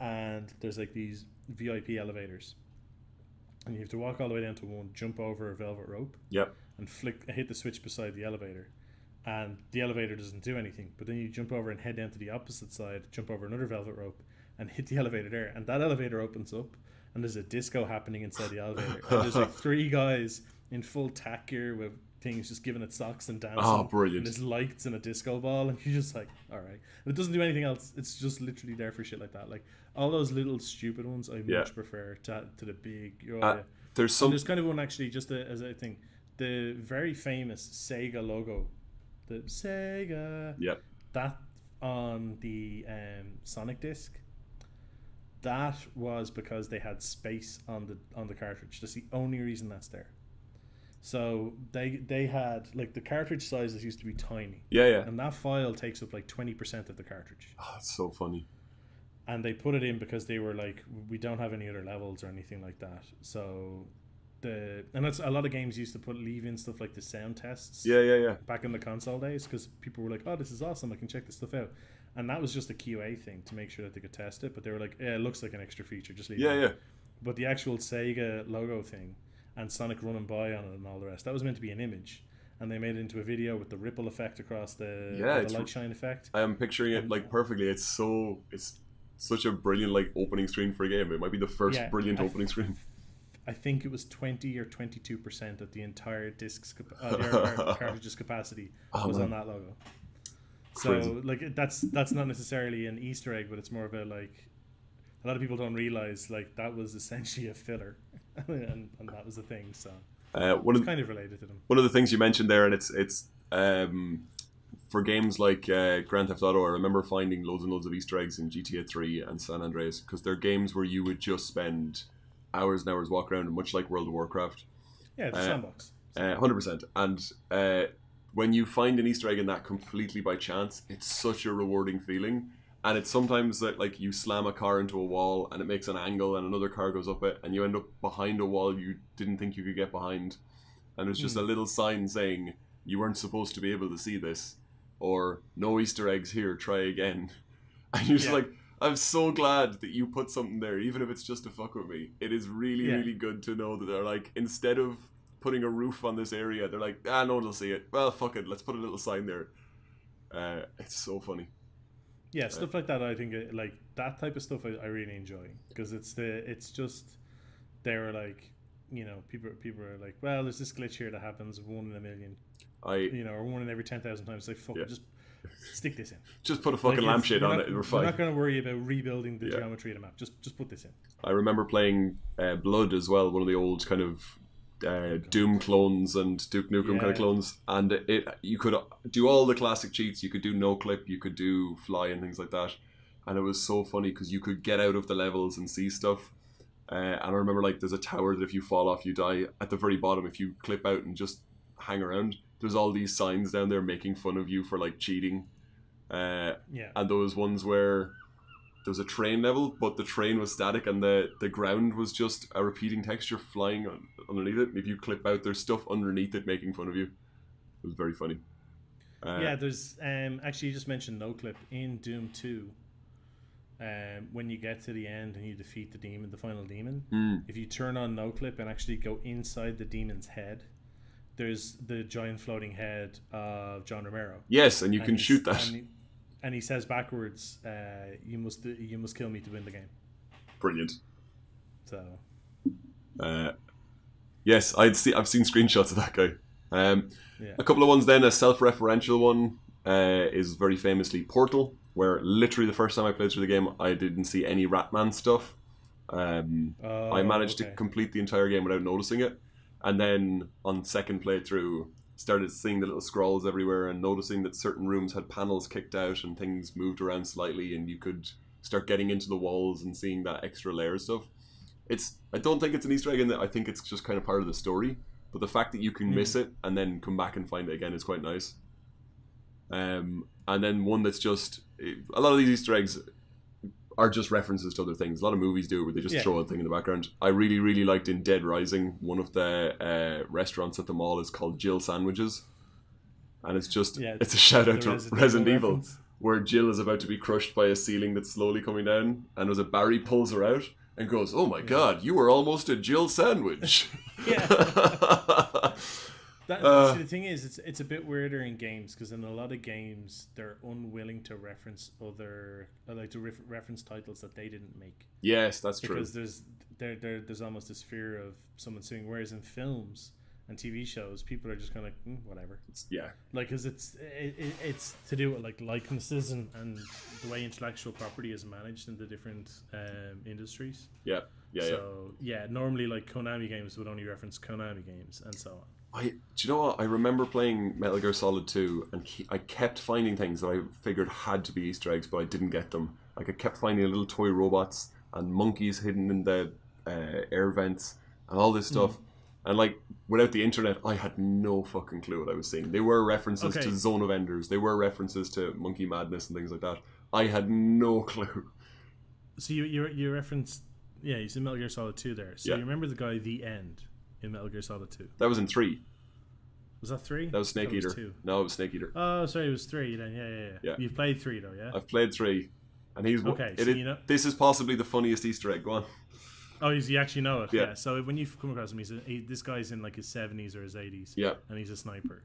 and there's like these VIP elevators, and you have to walk all the way down to one, jump over a velvet rope, and hit the switch beside the elevator, and the elevator doesn't do anything, but then you jump over and head down to the opposite side, jump over another velvet rope, and hit the elevator there, and that elevator opens up, and there's a disco happening inside the elevator, and there's like 3 guys in full tack gear with things just giving it socks and dancing. Oh, brilliant. And there's lights and a disco ball, and you're just like, all right. And it doesn't do anything else. It's just literally there for shit like that. Like all those little stupid ones, I much prefer to the big. There's kind of one actually, just as a thing, the very famous Sega logo, the Sega. Yep. That on the Sonic disc. That was because they had space on the cartridge. That's the only reason that's there. So they had, like, the cartridge sizes used to be tiny. Yeah. And that file takes up like 20% of the cartridge. Oh, that's so funny. And they put it in because they were like, we don't have any other levels or anything like that. So and that's a lot of games used to leave in stuff like the sound tests. Yeah. Back in the console days, because people were like, oh, this is awesome, I can check this stuff out. And that was just a QA thing to make sure that they could test it. But they were like, yeah, it looks like an extra feature, just leave it. Yeah. But the actual Sega logo thing and Sonic running by on it and all the rest, that was meant to be an image, and they made it into a video with the ripple effect across the light shine effect. I am picturing it like perfectly. It's such a brilliant like opening screen for a game. It might be the first brilliant opening screen. I think it was 20 or 22% of the entire disc's cartridge's capacity was on that logo. So crazy. Like that's not necessarily an Easter egg, but it's more of a, like, a lot of people don't realize like that was essentially a filler. and that was the thing, so it's kind of related to them. One of the things you mentioned there, and it's for games like Grand Theft Auto, I remember finding loads and loads of Easter eggs in GTA 3 and San Andreas, because they're games where you would just spend hours and hours walking around, much like World of Warcraft. Yeah, it's a sandbox. 100%. And when you find an Easter egg in that completely by chance, it's such a rewarding feeling. And it's sometimes that, like, you slam a car into a wall and it makes an angle and another car goes up it and you end up behind a wall you didn't think you could get behind. And there's just a little sign saying you weren't supposed to be able to see this, or no Easter eggs here, try again. And you're just like, I'm so glad that you put something there, even if it's just to fuck with me. It is really, really good to know that they're like, instead of putting a roof on this area, they're like, no one will see it. Well, fuck it, let's put a little sign there. It's so funny. Yeah, stuff like that. I think like that type of stuff I really enjoy, because it's just, they were like, you know, people are like, well, there's this glitch here that happens 1 in a million, or 1 in every 10,000 times. Like, fuck, just stick this in. Just put a fucking lampshade on it and we're fine. We're not going to worry about rebuilding the geometry of the map. Just put this in. I remember playing Blood as well, one of the old kind of Doom clones and Duke Nukem kind of clones, and you could do all the classic cheats. You could do no clip, you could do fly and things like that, and it was so funny because you could get out of the levels and see stuff. And I remember, like, there's a tower that if you fall off you die. At the very bottom, if you clip out and just hang around, there's all these signs down there making fun of you for, like, cheating. And those ones where there was a train level, but the train was static and the ground was just a repeating texture flying underneath it. And if you clip out, there's stuff underneath it making fun of you. It was very funny. There's actually, you just mentioned no clip in Doom 2. When you get to the end and you defeat the final demon, if you turn on no clip and actually go inside the demon's head, there's the giant floating head of John Romero. Yes, and you can shoot that. And he says backwards, "You must kill me to win the game." Brilliant. So. Yes, I've seen screenshots of that guy. A couple of ones then. A self-referential one is very famously Portal, where literally the first time I played through the game, I didn't see any Ratman stuff. I managed to complete the entire game without noticing it, and then on second playthrough, started seeing the little scrolls everywhere and noticing that certain rooms had panels kicked out and things moved around slightly, and you could start getting into the walls and seeing that extra layer stuff. I don't think it's an Easter egg in that. I think it's just kind of part of the story. But the fact that you can miss it and then come back and find it again is quite nice. And then one that's just... A lot of these Easter eggs are just references to other things. A lot of movies do it where they just throw a thing in the background. I really, really liked in Dead Rising, one of the restaurants at the mall is called Jill Sandwiches. And it's just... it's a shout out to Resident Evil, where Jill is about to be crushed by a ceiling that's slowly coming down. And as Barry pulls her out... and goes, "Oh my God, you were almost a Jill sandwich." Yeah. The thing is, it's a bit weirder in games because in a lot of games they're unwilling to reference reference titles that they didn't make. Yes, that's true. Because there's almost this fear of someone suing. Whereas in films and TV shows, people are just kind of like, whatever. Because it's to do with like likenesses and the way intellectual property is managed in the different industries. So normally like Konami games would only reference Konami games and so on. Do you know what? I remember playing Metal Gear Solid 2 and I kept finding things that I figured had to be Easter eggs, but I didn't get them. Like I kept finding little toy robots and monkeys hidden in the air vents and all this stuff. And like, without the internet, I had no fucking clue what I was seeing. They were references to Zone of Enders. They were references to Monkey Madness and things like that. I had no clue. So you referenced, you said Metal Gear Solid 2 there. So you remember the guy, The End, in Metal Gear Solid 2? That was in 3. Was that 3? That was Snake Eater. No, it was Snake Eater. Oh, sorry, it was 3 then. Yeah. You've played 3 though, yeah? I've played 3. And he's... this is possibly the funniest Easter egg. Go on. Oh, you actually know it. Yeah. So when you come across him, this guy's in like his 70s or his 80s. Yeah. And he's a sniper,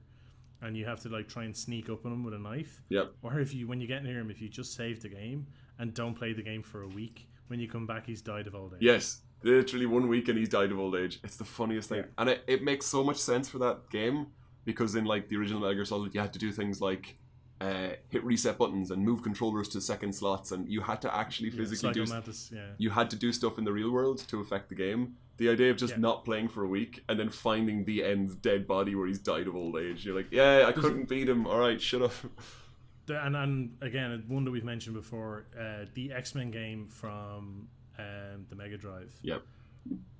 and you have to like try and sneak up on him with a knife. Yep. Or when you get near him, if you just save the game and don't play the game for a week, when you come back, he's died of old age. Yes, literally 1 week and he's died of old age. It's the funniest thing, and it makes so much sense for that game because in like the original Metal Gear Solid, you had to do things like hit reset buttons and move controllers to second slots, and you had to actually physically you had to do stuff in the real world to affect the game. The idea of just not playing for a week and then finding The End's dead body where he's died of old age, you're like, I couldn't beat him, alright, shut up. And again, one that we've mentioned before, the X-Men game from the Mega Drive,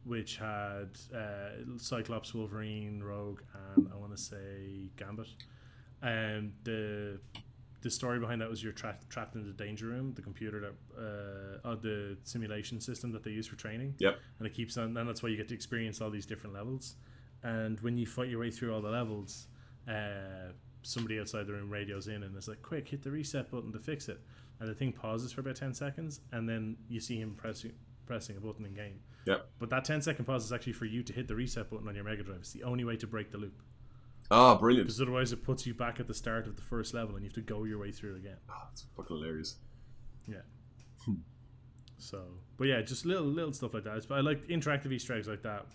which had Cyclops, Wolverine, Rogue, and I want to say Gambit. And the story behind that was you're trapped in the danger room, the computer that the simulation system that they use for training. Yep. And it keeps on, and that's why you get to experience all these different levels. And when you fight your way through all the levels, somebody outside the room radios in and it's like, "Quick, hit the reset button to fix it." And the thing pauses for about 10 seconds, and then you see him pressing a button in game. Yep. But that 10-second pause is actually for you to hit the reset button on your Mega Drive. It's the only way to break the loop. Ah, brilliant. Because otherwise it puts you back at the start of the first level and you have to go your way through again. Oh, that's fucking hilarious. Yeah. So, but yeah, just little stuff like that. I like interactive Easter eggs like that,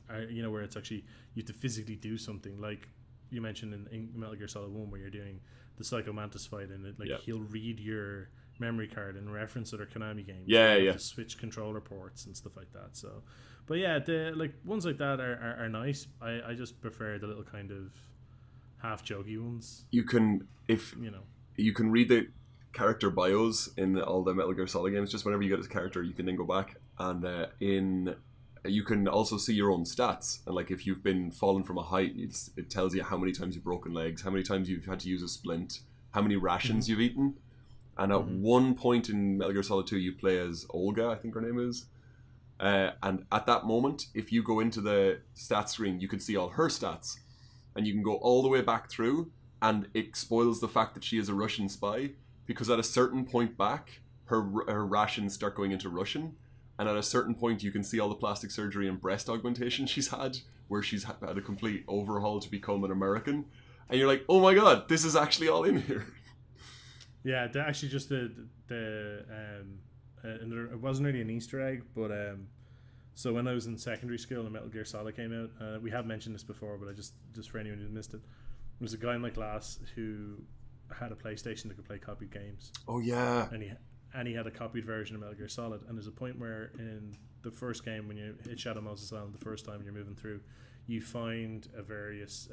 where it's actually, you have to physically do something. Like you mentioned in Metal Gear Solid 1 where you're doing the Psycho Mantis fight and he'll read your memory card and reference other Konami games. To switch controller ports and stuff like that. So, but yeah, the ones like that are nice. I just prefer the little kind of half jokey ones. You can read the character bios in all the Metal Gear Solid games. Just whenever you get a character, you can then go back and you can also see your own stats. And like if you've been fallen from a height, it tells you how many times you've broken legs, how many times you've had to use a splint, how many rations you've eaten. And at one point in Metal Gear Solid 2, you play as Olga, I think her name is. And at that moment, if you go into the stats screen, you can see all her stats. And you can go all the way back through, and it spoils the fact that she is a Russian spy, because at a certain point back, her rations start going into Russian, and at a certain point you can see all the plastic surgery and breast augmentation she's had, where she's had a complete overhaul to become an American, and you're like, oh my god, this is actually all in here. Yeah, actually just and it wasn't really an Easter egg, but so when I was in secondary school and Metal Gear Solid came out, we have mentioned this before, but I just for anyone who missed it, there was a guy in my class who had a PlayStation that could play copied games. Oh yeah. And he had a copied version of Metal Gear Solid, and there's a point where in the first game, when you hit Shadow Moses Island the first time you're moving through, you find various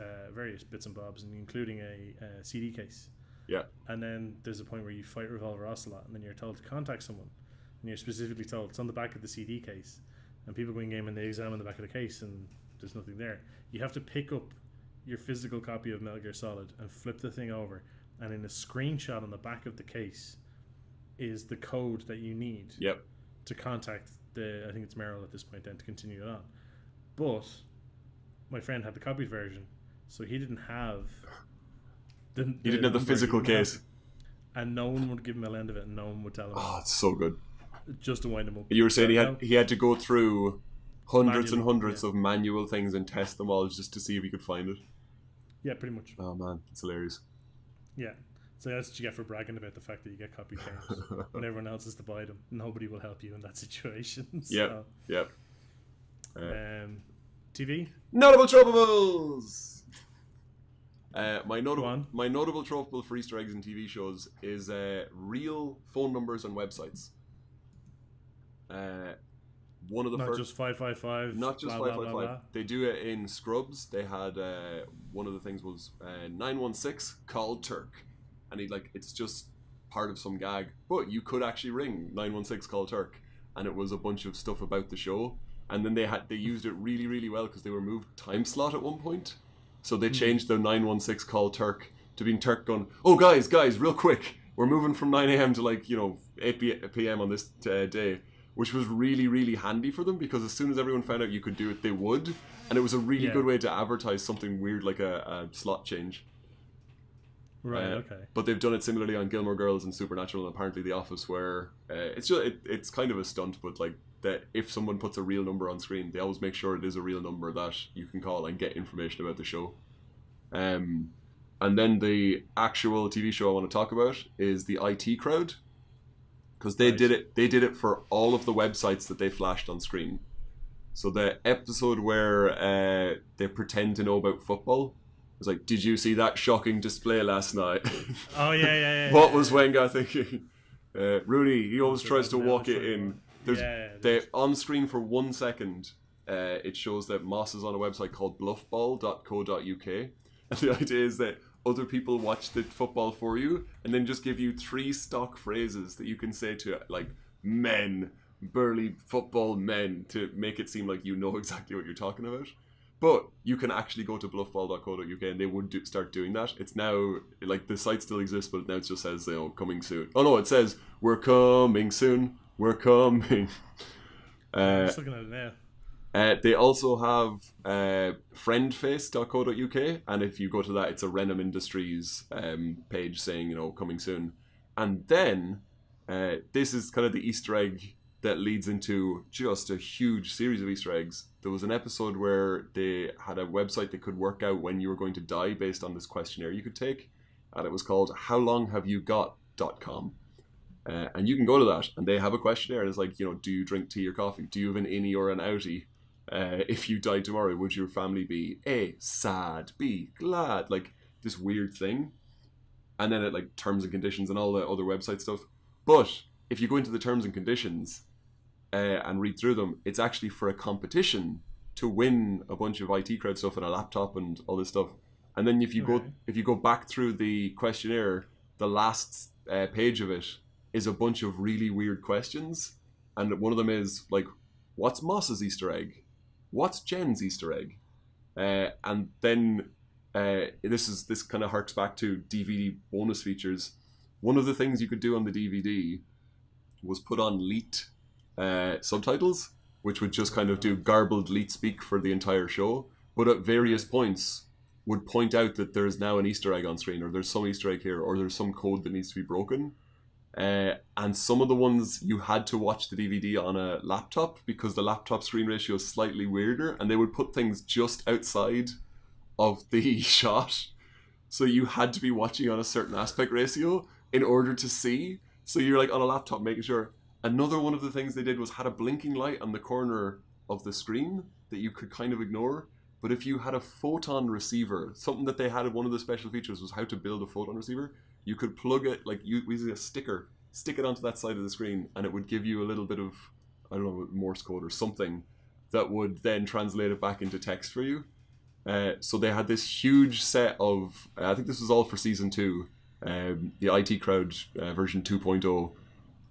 bits and bobs, and including a CD case. Yeah. And then there's a point where you fight Revolver Ocelot, and then you're told to contact someone, and you're specifically told it's on the back of the CD case, and people go in game and they examine the back of the case and there's nothing there. You have to pick up your physical copy of Metal Gear Solid and flip the thing over, and in a screenshot on the back of the case is the code that you need to contact I think it's Merrill at this point then to continue it on. But my friend had the copied version, so he didn't have the physical case, and no one would give him a lend of it, and no one would tell him. Oh, it's so good. Just to wind him up. You were saying he had to go through hundreds and hundreds of manual things and test them all just to see if he could find it. Yeah, pretty much. Oh man, it's hilarious. Yeah. So that's what you get for bragging about the fact that you get copied games when everyone else is to buy them. Nobody will help you in that situation. So, Yep. TV? Notable tropables! My notable tropable for Easter eggs in TV shows is real phone numbers and websites. One of the not just 555. Not just 555. They do it in Scrubs. They had one of the things was 916 called Turk, and it's just part of some gag. But you could actually ring 916 called Turk, and it was a bunch of stuff about the show. And then they used it really, really well because they were moved time slot at one point. So they changed the 916 call Turk to being Turk going, oh guys, real quick, we're moving from 9 a.m. to 8 p.m. on this day, which was really, really handy for them because as soon as everyone found out you could do it, they would. And it was a really good way to advertise something weird like a slot change. Right, okay. But they've done it similarly on Gilmore Girls and Supernatural and apparently The Office, where it's kind of a stunt, but that if someone puts a real number on screen, they always make sure it is a real number that you can call and get information about the show. And then the actual TV show I want to talk about is the IT Crowd, because they did it for all of the websites that they flashed on screen. So the episode where they pretend to know about football was like, did you see that shocking display last night? Oh yeah. What was Wenger thinking? Rooney, he always tries to walk it in. They on screen for 1 second. It shows that Moss is on a website called bluffball.co.uk, and the idea is that other people watch the football for you and then just give you 3 stock phrases that you can say to men, burly football men, to make it seem like you know exactly what you're talking about. But you can actually go to bluffball.co.uk and they would start doing that. It's now, the site still exists, but now it just says, coming soon. Oh no, it says, we're coming soon. We're coming. I'm just looking at it now. They also have friendface.co.uk, and if you go to that, it's a Renham Industries page saying, coming soon. And then, this is kind of the Easter egg that leads into just a huge series of Easter eggs. There was an episode where they had a website that could work out when you were going to die based on this questionnaire you could take, and it was called howlonghaveyouggot.com. And you can go to that, and they have a questionnaire, and it's like, do you drink tea or coffee? Do you have an innie or an outie? If you died tomorrow, would your family be A, sad, B, glad? This weird thing. And then it terms and conditions and all the other website stuff. But if you go into the terms and conditions and read through them, it's actually for a competition to win a bunch of IT Crowd stuff and a laptop and all this stuff. And then if you go back through the questionnaire, the last page of it is a bunch of really weird questions, and one of them is what's Moss's Easter egg? What's Jen's Easter egg? And then this kind of harks back to DVD bonus features. One of the things you could do on the DVD was put on leet subtitles, which would just kind of do garbled leet speak for the entire show, but at various points would point out that there's now an Easter egg on screen, or there's some Easter egg here, or there's some code that needs to be broken. And some of the ones you had to watch the DVD on a laptop because the laptop screen ratio is slightly weirder, and they would put things just outside of the shot, so you had to be watching on a certain aspect ratio in order to see. So you're like on a laptop making sure. Another one of the things they did was had a blinking light on the corner of the screen that you could kind of ignore. But if you had a photon receiver, something that they had, one of the special features was how to build a photon receiver. You could plug it, like using a sticker, stick it onto that side of the screen, and it would give you a little bit of, I don't know, Morse code or something that would then translate it back into text for you. So they had this huge set of, I think this was all for season 2, the IT Crowd version 2.0.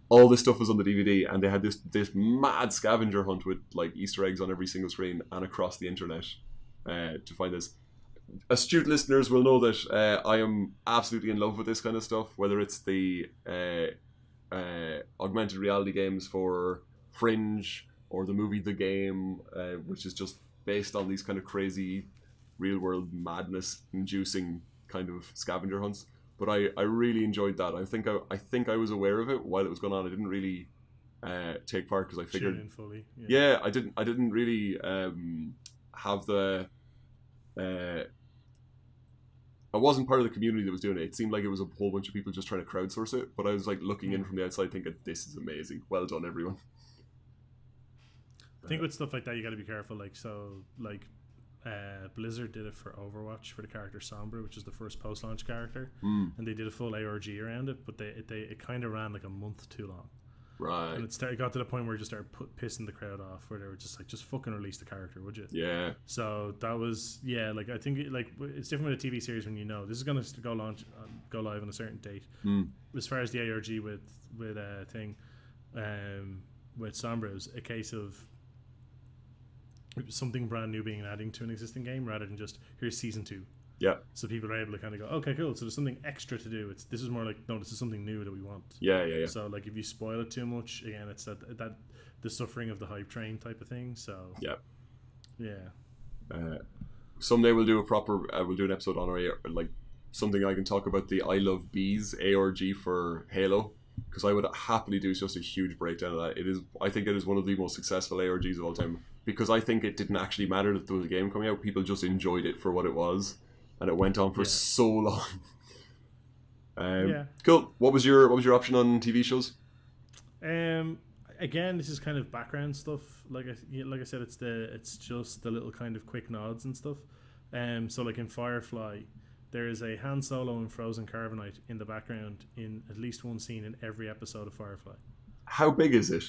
All this stuff was on the DVD, and they had this mad scavenger hunt with like Easter eggs on every single screen and across the internet to find this. Astute listeners will know that I am absolutely in love with this kind of stuff, whether it's the augmented reality games for Fringe or the movie The Game, which is just based on these kind of crazy real-world madness-inducing kind of scavenger hunts. But I really enjoyed that. I think I was aware of it while it was going on. I didn't really take part because I figured in fully. Yeah, I didn't really have the. I wasn't part of the community that was doing it. It seemed like it was a whole bunch of people just trying to crowdsource it. But I was like looking in from the outside, thinking, "This is amazing. Well done, everyone." I think with stuff like that, you got to be careful. Blizzard did it for Overwatch for the character Sombra, which is the first post-launch character, and they did a full ARG around it, but it kind of ran like a month too long. Right. And it got to the point where it just started pissing the crowd off, where they were just like, just fucking release the character, would you? Yeah. So that was, I think it's different with a TV series when you know this is going to go live on a certain date. As far as the ARG with Sombra, it was a case of something brand new being adding to an existing game rather than just here's season 2. Yeah. So people are able to kind of go, okay, cool. So there's something extra to do. This is more like, no, this is something new that we want. Yeah. So like if you spoil it too much, again, it's that the suffering of the hype train type of thing. So yeah. Someday we'll do an episode on like something I can talk about the I Love Bees ARG for Halo, because I would happily do just a huge breakdown of that. I think it is one of the most successful ARGs of all time, because I think it didn't actually matter that there was a game coming out. People just enjoyed it for what it was, and it went on for so long. Cool. What was your option on TV shows? Again, this is kind of background stuff. Like I said, it's just the little kind of quick nods and stuff. So like in Firefly, there is a Han Solo and Frozen Carbonite in the background in at least one scene in every episode of Firefly. How big is it?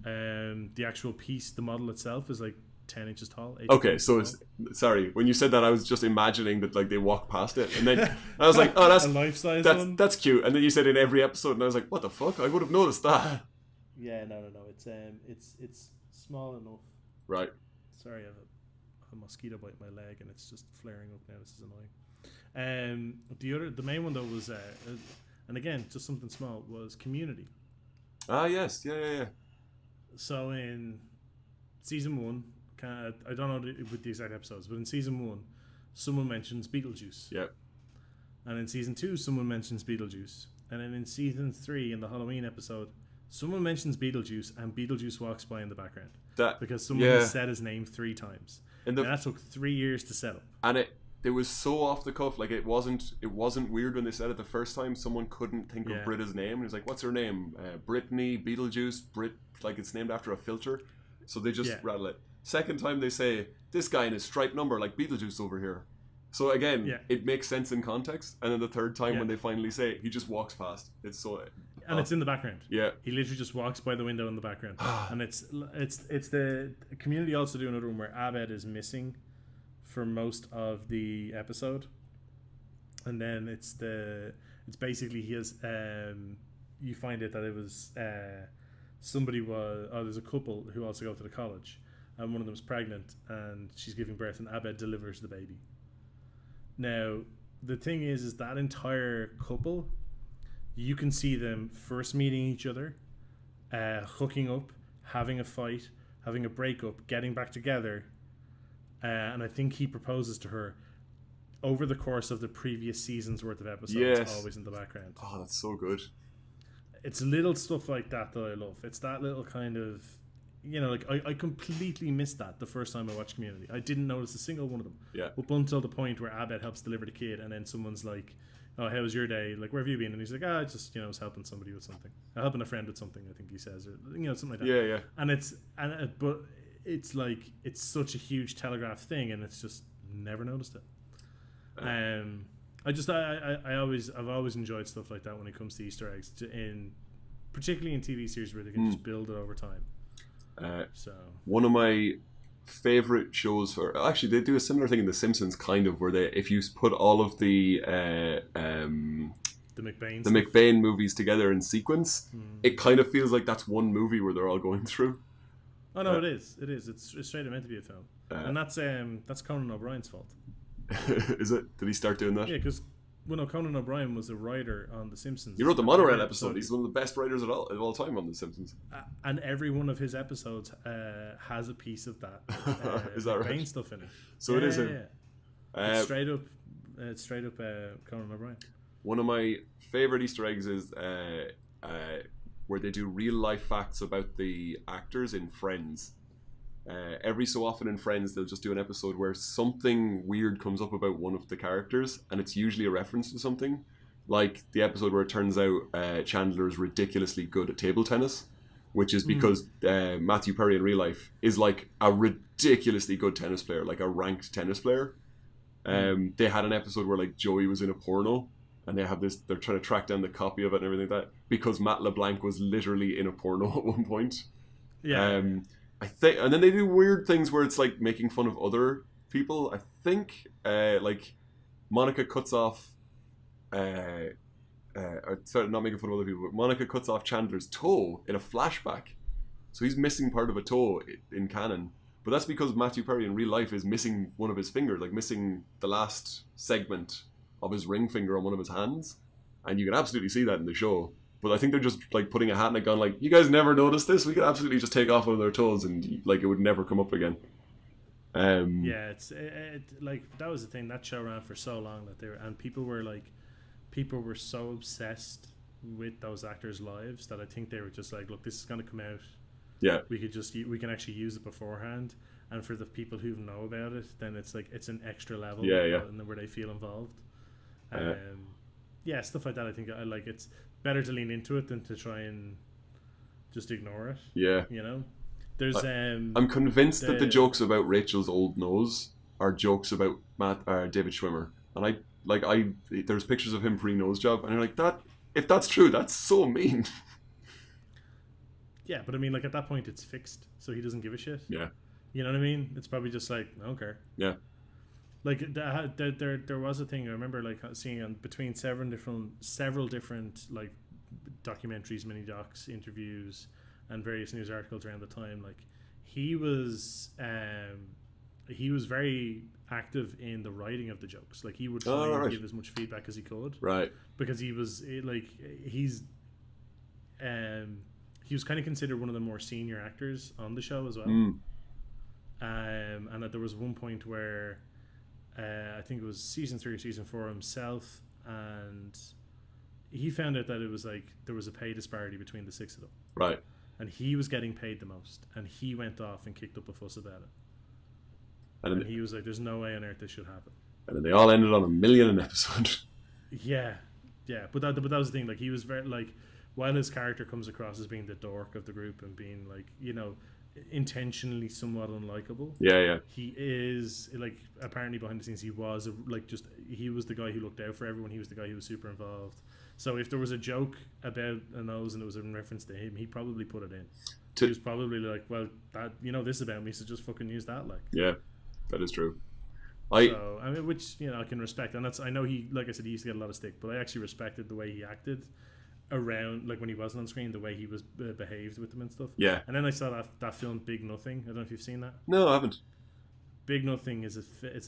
The actual piece, the model itself, is like 10 inches tall. Okay, so it's sorry. When you said that, I was just imagining that like they walk past it, and then I was like, "Oh, that's a life-size one. That's cute." And then you said in every episode, and I was like, "What the fuck? I would have noticed that." Yeah, no. It's small enough. Right. Sorry, I have a mosquito bite my leg, and it's just flaring up now. This is annoying. The main one though was, and again, just something small, was Community. Ah, yes, yeah. So in season 1, I don't know with the exact episodes, but in season 1, someone mentions Beetlejuice. Yeah. And in season 2, someone mentions Beetlejuice. And then in season 3, in the Halloween episode, someone mentions Beetlejuice, and Beetlejuice walks by in the background. Because someone has said his name 3 times. And that took 3 years to set up. And it was so off the cuff. Like it wasn't weird when they said it the first time. Someone couldn't think of Britta's name, and he's like, "What's her name? Brittany, Beetlejuice, Brit." Like it's named after a filter, so they just rattle it. Second time they say this guy in his striped number, like Beetlejuice over here. So again, it makes sense in context. And then the third time when they finally say it, he just walks past. It's so. And it's in the background. Yeah, he literally just walks by the window in the background, and it's the Community also do another one where Abed is missing for most of the episode, and then it's basically he has you find it that it was there's a couple who also go to the college, and one of them's pregnant and she's giving birth, and Abed delivers the baby. Now the thing is that entire couple, you can see them first meeting each other, hooking up, having a fight, having a breakup, getting back together. And I think he proposes to her over the course of the previous season's worth of episodes, always in the background. Oh, that's so good. it's little stuff like that I love. It's that little kind of, like I completely missed that the first time I watched Community. I didn't notice a single one of them. Yeah. Up until the point where Abed helps deliver the kid, and then someone's like, "Oh, how was your day? Like, where have you been?" And he's like, "I just, I was helping somebody with something, helping a friend with something." I think he says, or something like that. Yeah, yeah. But it's like it's such a huge telegraph thing, and it's just never noticed it. I've always enjoyed stuff like that when it comes to Easter eggs, particularly in TV series where they can just build it over time. So one of my favorite shows actually they do a similar thing in The Simpsons, kind of, where if you put all of the McBain movies together in sequence, it kind of feels like that's one movie where they're all going through. Oh no, it is. It's straight meant to be a film, and that's Conan O'Brien's fault. Is it? Did he start doing that? Yeah, because Conan O'Brien was a writer on The Simpsons. He wrote the monorail episode. He's one of the best writers of all time on The Simpsons. And every one of his episodes has a piece of that. Is that right? Stuff in it. So it is him. Yeah. It's straight up Conan O'Brien. One of my favorite Easter eggs is where they do real life facts about the actors in Friends. Every so often in Friends, they'll just do an episode where something weird comes up about one of the characters, and it's usually a reference to something. Like the episode where it turns out Chandler is ridiculously good at table tennis, which is because Matthew Perry in real life is like a ridiculously good tennis player, like a ranked tennis player. They had an episode where like Joey was in a porno, and they're trying to track down the copy of it and everything like that, because Matt LeBlanc was literally in a porno at one point. Yeah. I think, and then they do weird things where it's like making fun of other people. I think like Monica cuts off sorry, not making fun of other people, but Monica cuts off Chandler's toe in a flashback, so he's missing part of a toe in canon. But that's because Matthew Perry in real life is missing one of his fingers, like missing the last segment of his ring finger on one of his hands, and you can absolutely see that in the show. But I think they're just like putting a hat in a gun, like, you guys never noticed this? We could absolutely just take off one of their toes and like it would never come up again. Yeah, it's like that was the thing. That show ran for so long that people were so obsessed with those actors' lives that I think they were just like, look, this is going to come out. Yeah, we can actually use it beforehand, and for the people who know about it, then it's like it's an extra level. Where they feel involved. Stuff like that. I think I like. It's better to lean into it than to try and just ignore it. Yeah, there's I'm convinced that the jokes about Rachel's old nose are jokes about David Schwimmer, and there's pictures of him pre-nose job, and you're like, that if that's true, that's so mean. Yeah, but I mean, like at that point, it's fixed, so he doesn't give a shit. Yeah, you know what I mean? It's probably just like, I don't care. Yeah. Like there was a thing I remember like seeing on between several different like documentaries, mini docs, interviews, and various news articles around the time. Like he was very active in the writing of the jokes. Like he would try and give as much feedback as he could. Right. Because he was kind of considered one of the more senior actors on the show as well. And that there was one point where. I think it was season 3 or season 4 himself, and he found out that it was like there was a pay disparity between the 6 of them. Right. And he was getting paid the most, and he went off and kicked up a fuss about it. And he was like, "There's no way on earth this should happen." And then they all ended on $1 million an episode. Yeah. But that was the thing. Like he was very like, while his character comes across as being the dork of the group and being like, intentionally somewhat unlikable. Yeah. He is like apparently behind the scenes he was he was the guy who looked out for everyone. He was the guy who was super involved. So if there was a joke about a nose and it was in reference to him, he probably put it in. He was probably like, well, that this is about me, so just fucking use that. Like, yeah, that is true. Which I can respect, and I know he, like I said, he used to get a lot of stick, but I actually respected the way he acted around, like when he wasn't on screen, the way he was behaved with them and stuff. Yeah. And then I saw that film Big Nothing. I don't know if you've seen that. No, I haven't. Big Nothing is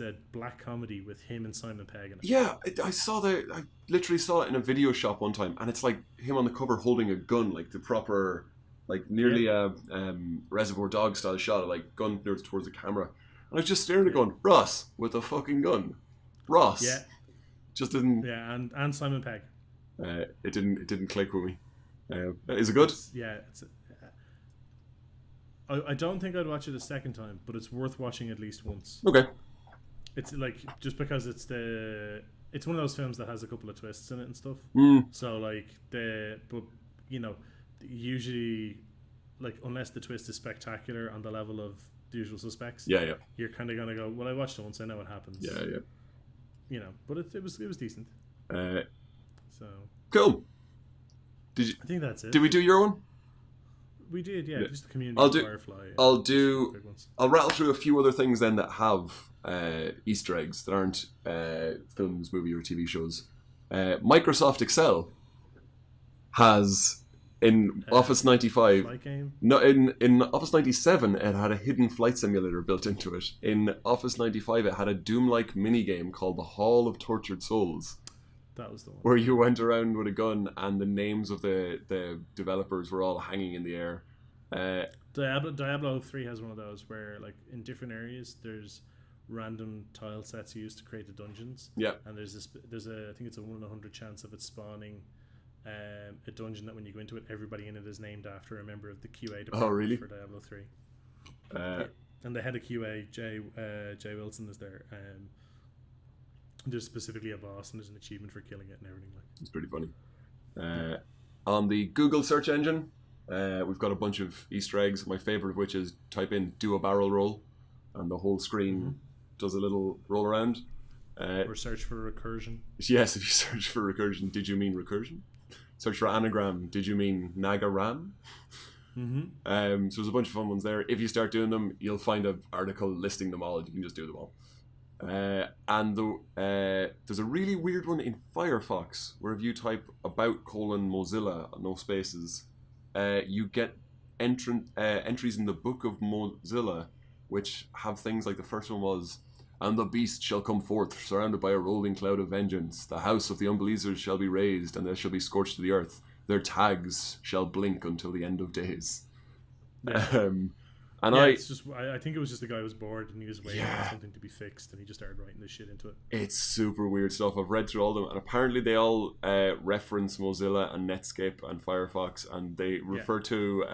a black comedy with him and Simon Pegg in it. Yeah, I literally saw it in a video shop one time, and it's like him on the cover holding a gun, like the proper, like nearly a Reservoir Dogs style shot, like gun towards the camera. And I was just staring at going, Ross with a fucking gun. Ross. Yeah. Just didn't. Yeah, and Simon Pegg. It didn't click with me. Is it good? I don't think I'd watch it a second time, but it's worth watching at least once. Okay. It's like just because it's one of those films that has a couple of twists in it and stuff. So like but you know, usually like unless the twist is spectacular on the level of The Usual Suspects, you're kind of gonna go, well, I watched it once, I know what happens. You know, but it was decent. So cool. Did you? I think that's it. Did we do your one? We did, yeah. Just the Community, Firefly. I'll rattle through a few other things then that have Easter eggs that aren't films, movie, or TV shows. Microsoft Excel has in Office 95. Flight game? No, in Office 97, it had a hidden flight simulator built into it. In Office 95, it had a Doom-like minigame called the Hall of Tortured Souls. That was the one. Where you went around with a gun and the names of the developers were all hanging in the air. Diablo 3 has one of those where, like, in different areas, there's random tile sets used to create the dungeons. Yeah. And there's I think it's a 1 in 100 chance of it spawning a dungeon that when you go into it, everybody in it is named after a member of the QA department for Diablo 3. And the head of QA, Jay Wilson, is there. There's specifically a boss and there's an achievement for killing it and everything. It's pretty funny. On the Google search engine, we've got a bunch of Easter eggs. My favorite of which is type in "do a barrel roll," and the whole screen does a little roll around. Or search for recursion. Yes, if you search for recursion, did you mean recursion? Search for anagram, did you mean Nagaram? So there's a bunch of fun ones there. If you start doing them, you'll find an article listing them all. You can just do them all. And there's a really weird one in Firefox where if you type /Mozilla, no spaces, you get entries in the Book of Mozilla which have things like the first one was, "And the beast shall come forth, surrounded by a rolling cloud of vengeance. The house of the unbelievers shall be razed, and they shall be scorched to the earth. Their tags shall blink until the end of days." It's just, I think it was just the guy who was bored and he was waiting for something to be fixed and he just started writing this shit into it. It's super weird stuff. I've read through all of them and apparently they all reference Mozilla and Netscape and Firefox, and they refer to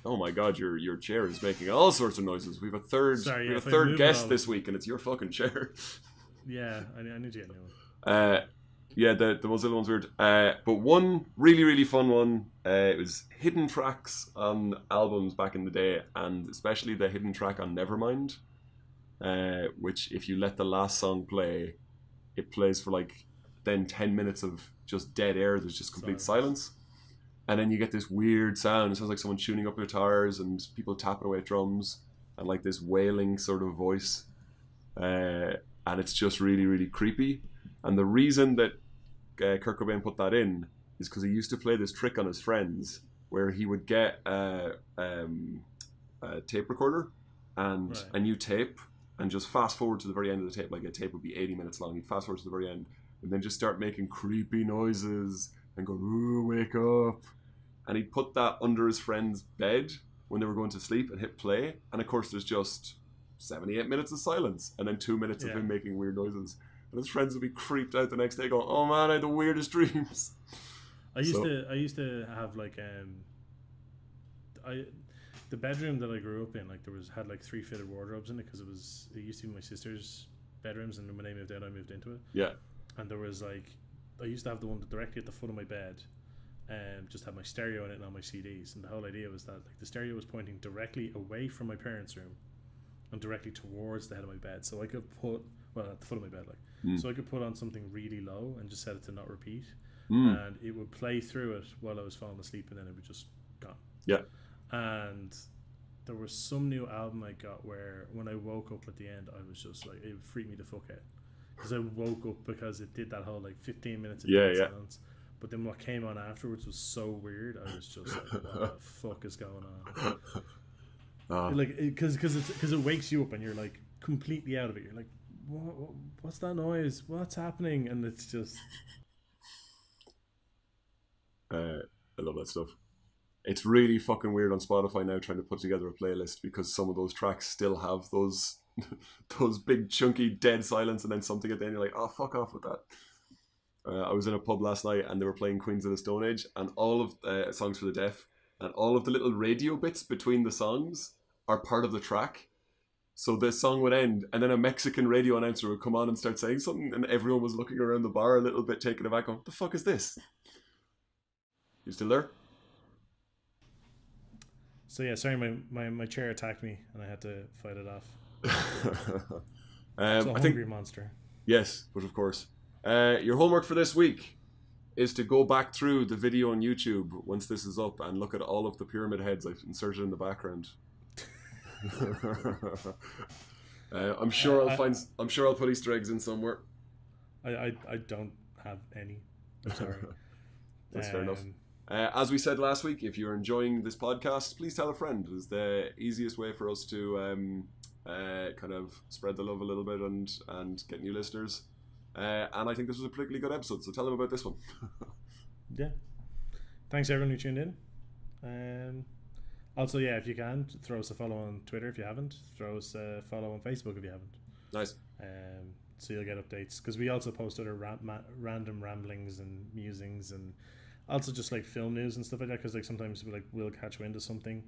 oh my god, your chair is making all sorts of noises. We have a third guest this week and it's your fucking chair. Yeah, I need to get a new one. The Mozilla one's weird. But one really, really fun one, it was hidden tracks on albums back in the day, and especially the hidden track on Nevermind, which if you let the last song play, it plays for like then 10 minutes of just dead air. There's just complete silence. And then you get this weird sound. It sounds like someone tuning up guitars and people tapping away at drums and like this wailing sort of voice. And it's just really, really creepy. And the reason that Kurt Cobain put that in is because he used to play this trick on his friends where he would get a tape recorder and a new tape and just fast forward to the very end of the tape. Like a tape would be 80 minutes long. He'd fast forward to the very end and then just start making creepy noises and go, "Ooh, wake up." And he'd put that under his friend's bed when they were going to sleep and hit play. And of course there's just 78 minutes of silence and then 2 minutes of him making weird noises. And his friends would be creeped out the next day going, "Oh man, I had the weirdest dreams." I used to have like the bedroom that I grew up in, like had like 3 fitted wardrobes in it because it used to be my sister's bedrooms, and when they moved out I moved into it. Yeah. And there was like, I used to have the one directly at the foot of my bed, and just had my stereo in it and all my CDs, and the whole idea was that like the stereo was pointing directly away from my parents' room and directly towards the head of my bed, so I could put at the foot of my bed, like so I could put on something really low and just set it to not repeat, and it would play through it while I was falling asleep, and then it would just gone. Yeah. And there was some new album I got where when I woke up at the end, I was just like, it freaked me the fuck out because I woke up because it did that whole like 15 minutes of silence. But then what came on afterwards was so weird. I was just like, what the fuck is going on? Like, because it wakes you up and you're like completely out of it. You're like, what's that noise? What's happening? And it's just... I love that stuff. It's really fucking weird on Spotify now trying to put together a playlist because some of those tracks still have those big chunky dead silence and then something at the end. You're like, oh, fuck off with that. I was in a pub last night and they were playing Queens of the Stone Age and all of Songs for the Deaf, and all of the little radio bits between the songs are part of the track. So the song would end and then a Mexican radio announcer would come on and start saying something, and everyone was looking around the bar a little bit taken aback going, the fuck is this? You still there? So yeah, sorry, my chair attacked me and I had to fight it off. It's a hungry monster. Yes, but of course. Your homework for this week is to go back through the video on YouTube once this is up and look at all of the pyramid heads I've inserted in the background. I'm sure I'll put Easter eggs in somewhere. I don't have any. I'm sorry. That's fair enough. As we said last week, if you're enjoying this podcast, please tell a friend. It's the easiest way for us to kind of spread the love a little bit and get new listeners. And I think this was a particularly good episode, so tell them about this one. Yeah. Thanks everyone who tuned in. Also, yeah, if you can, throw us a follow on Twitter if you haven't. Throw us a follow on Facebook if you haven't. Nice. So you'll get updates. Because we also post other random ramblings and musings, and also just like film news and stuff like that. Because like sometimes we'll catch wind of something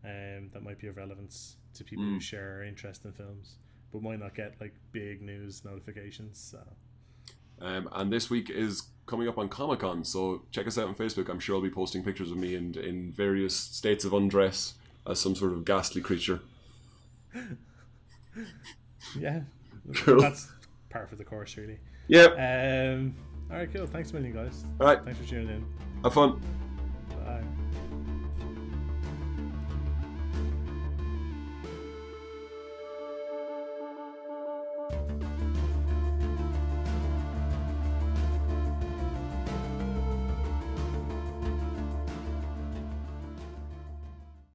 that might be of relevance to people who share our interest in films, but might not get like big news notifications. So. And this week is coming up on Comic-Con, so check us out on Facebook. I'm sure I'll be posting pictures of me in various states of undress as some sort of ghastly creature. Yeah, cool. That's par for the course, really. Yeah. All right, cool. Thanks a million, guys. All right. Thanks for tuning in. Have fun. Bye.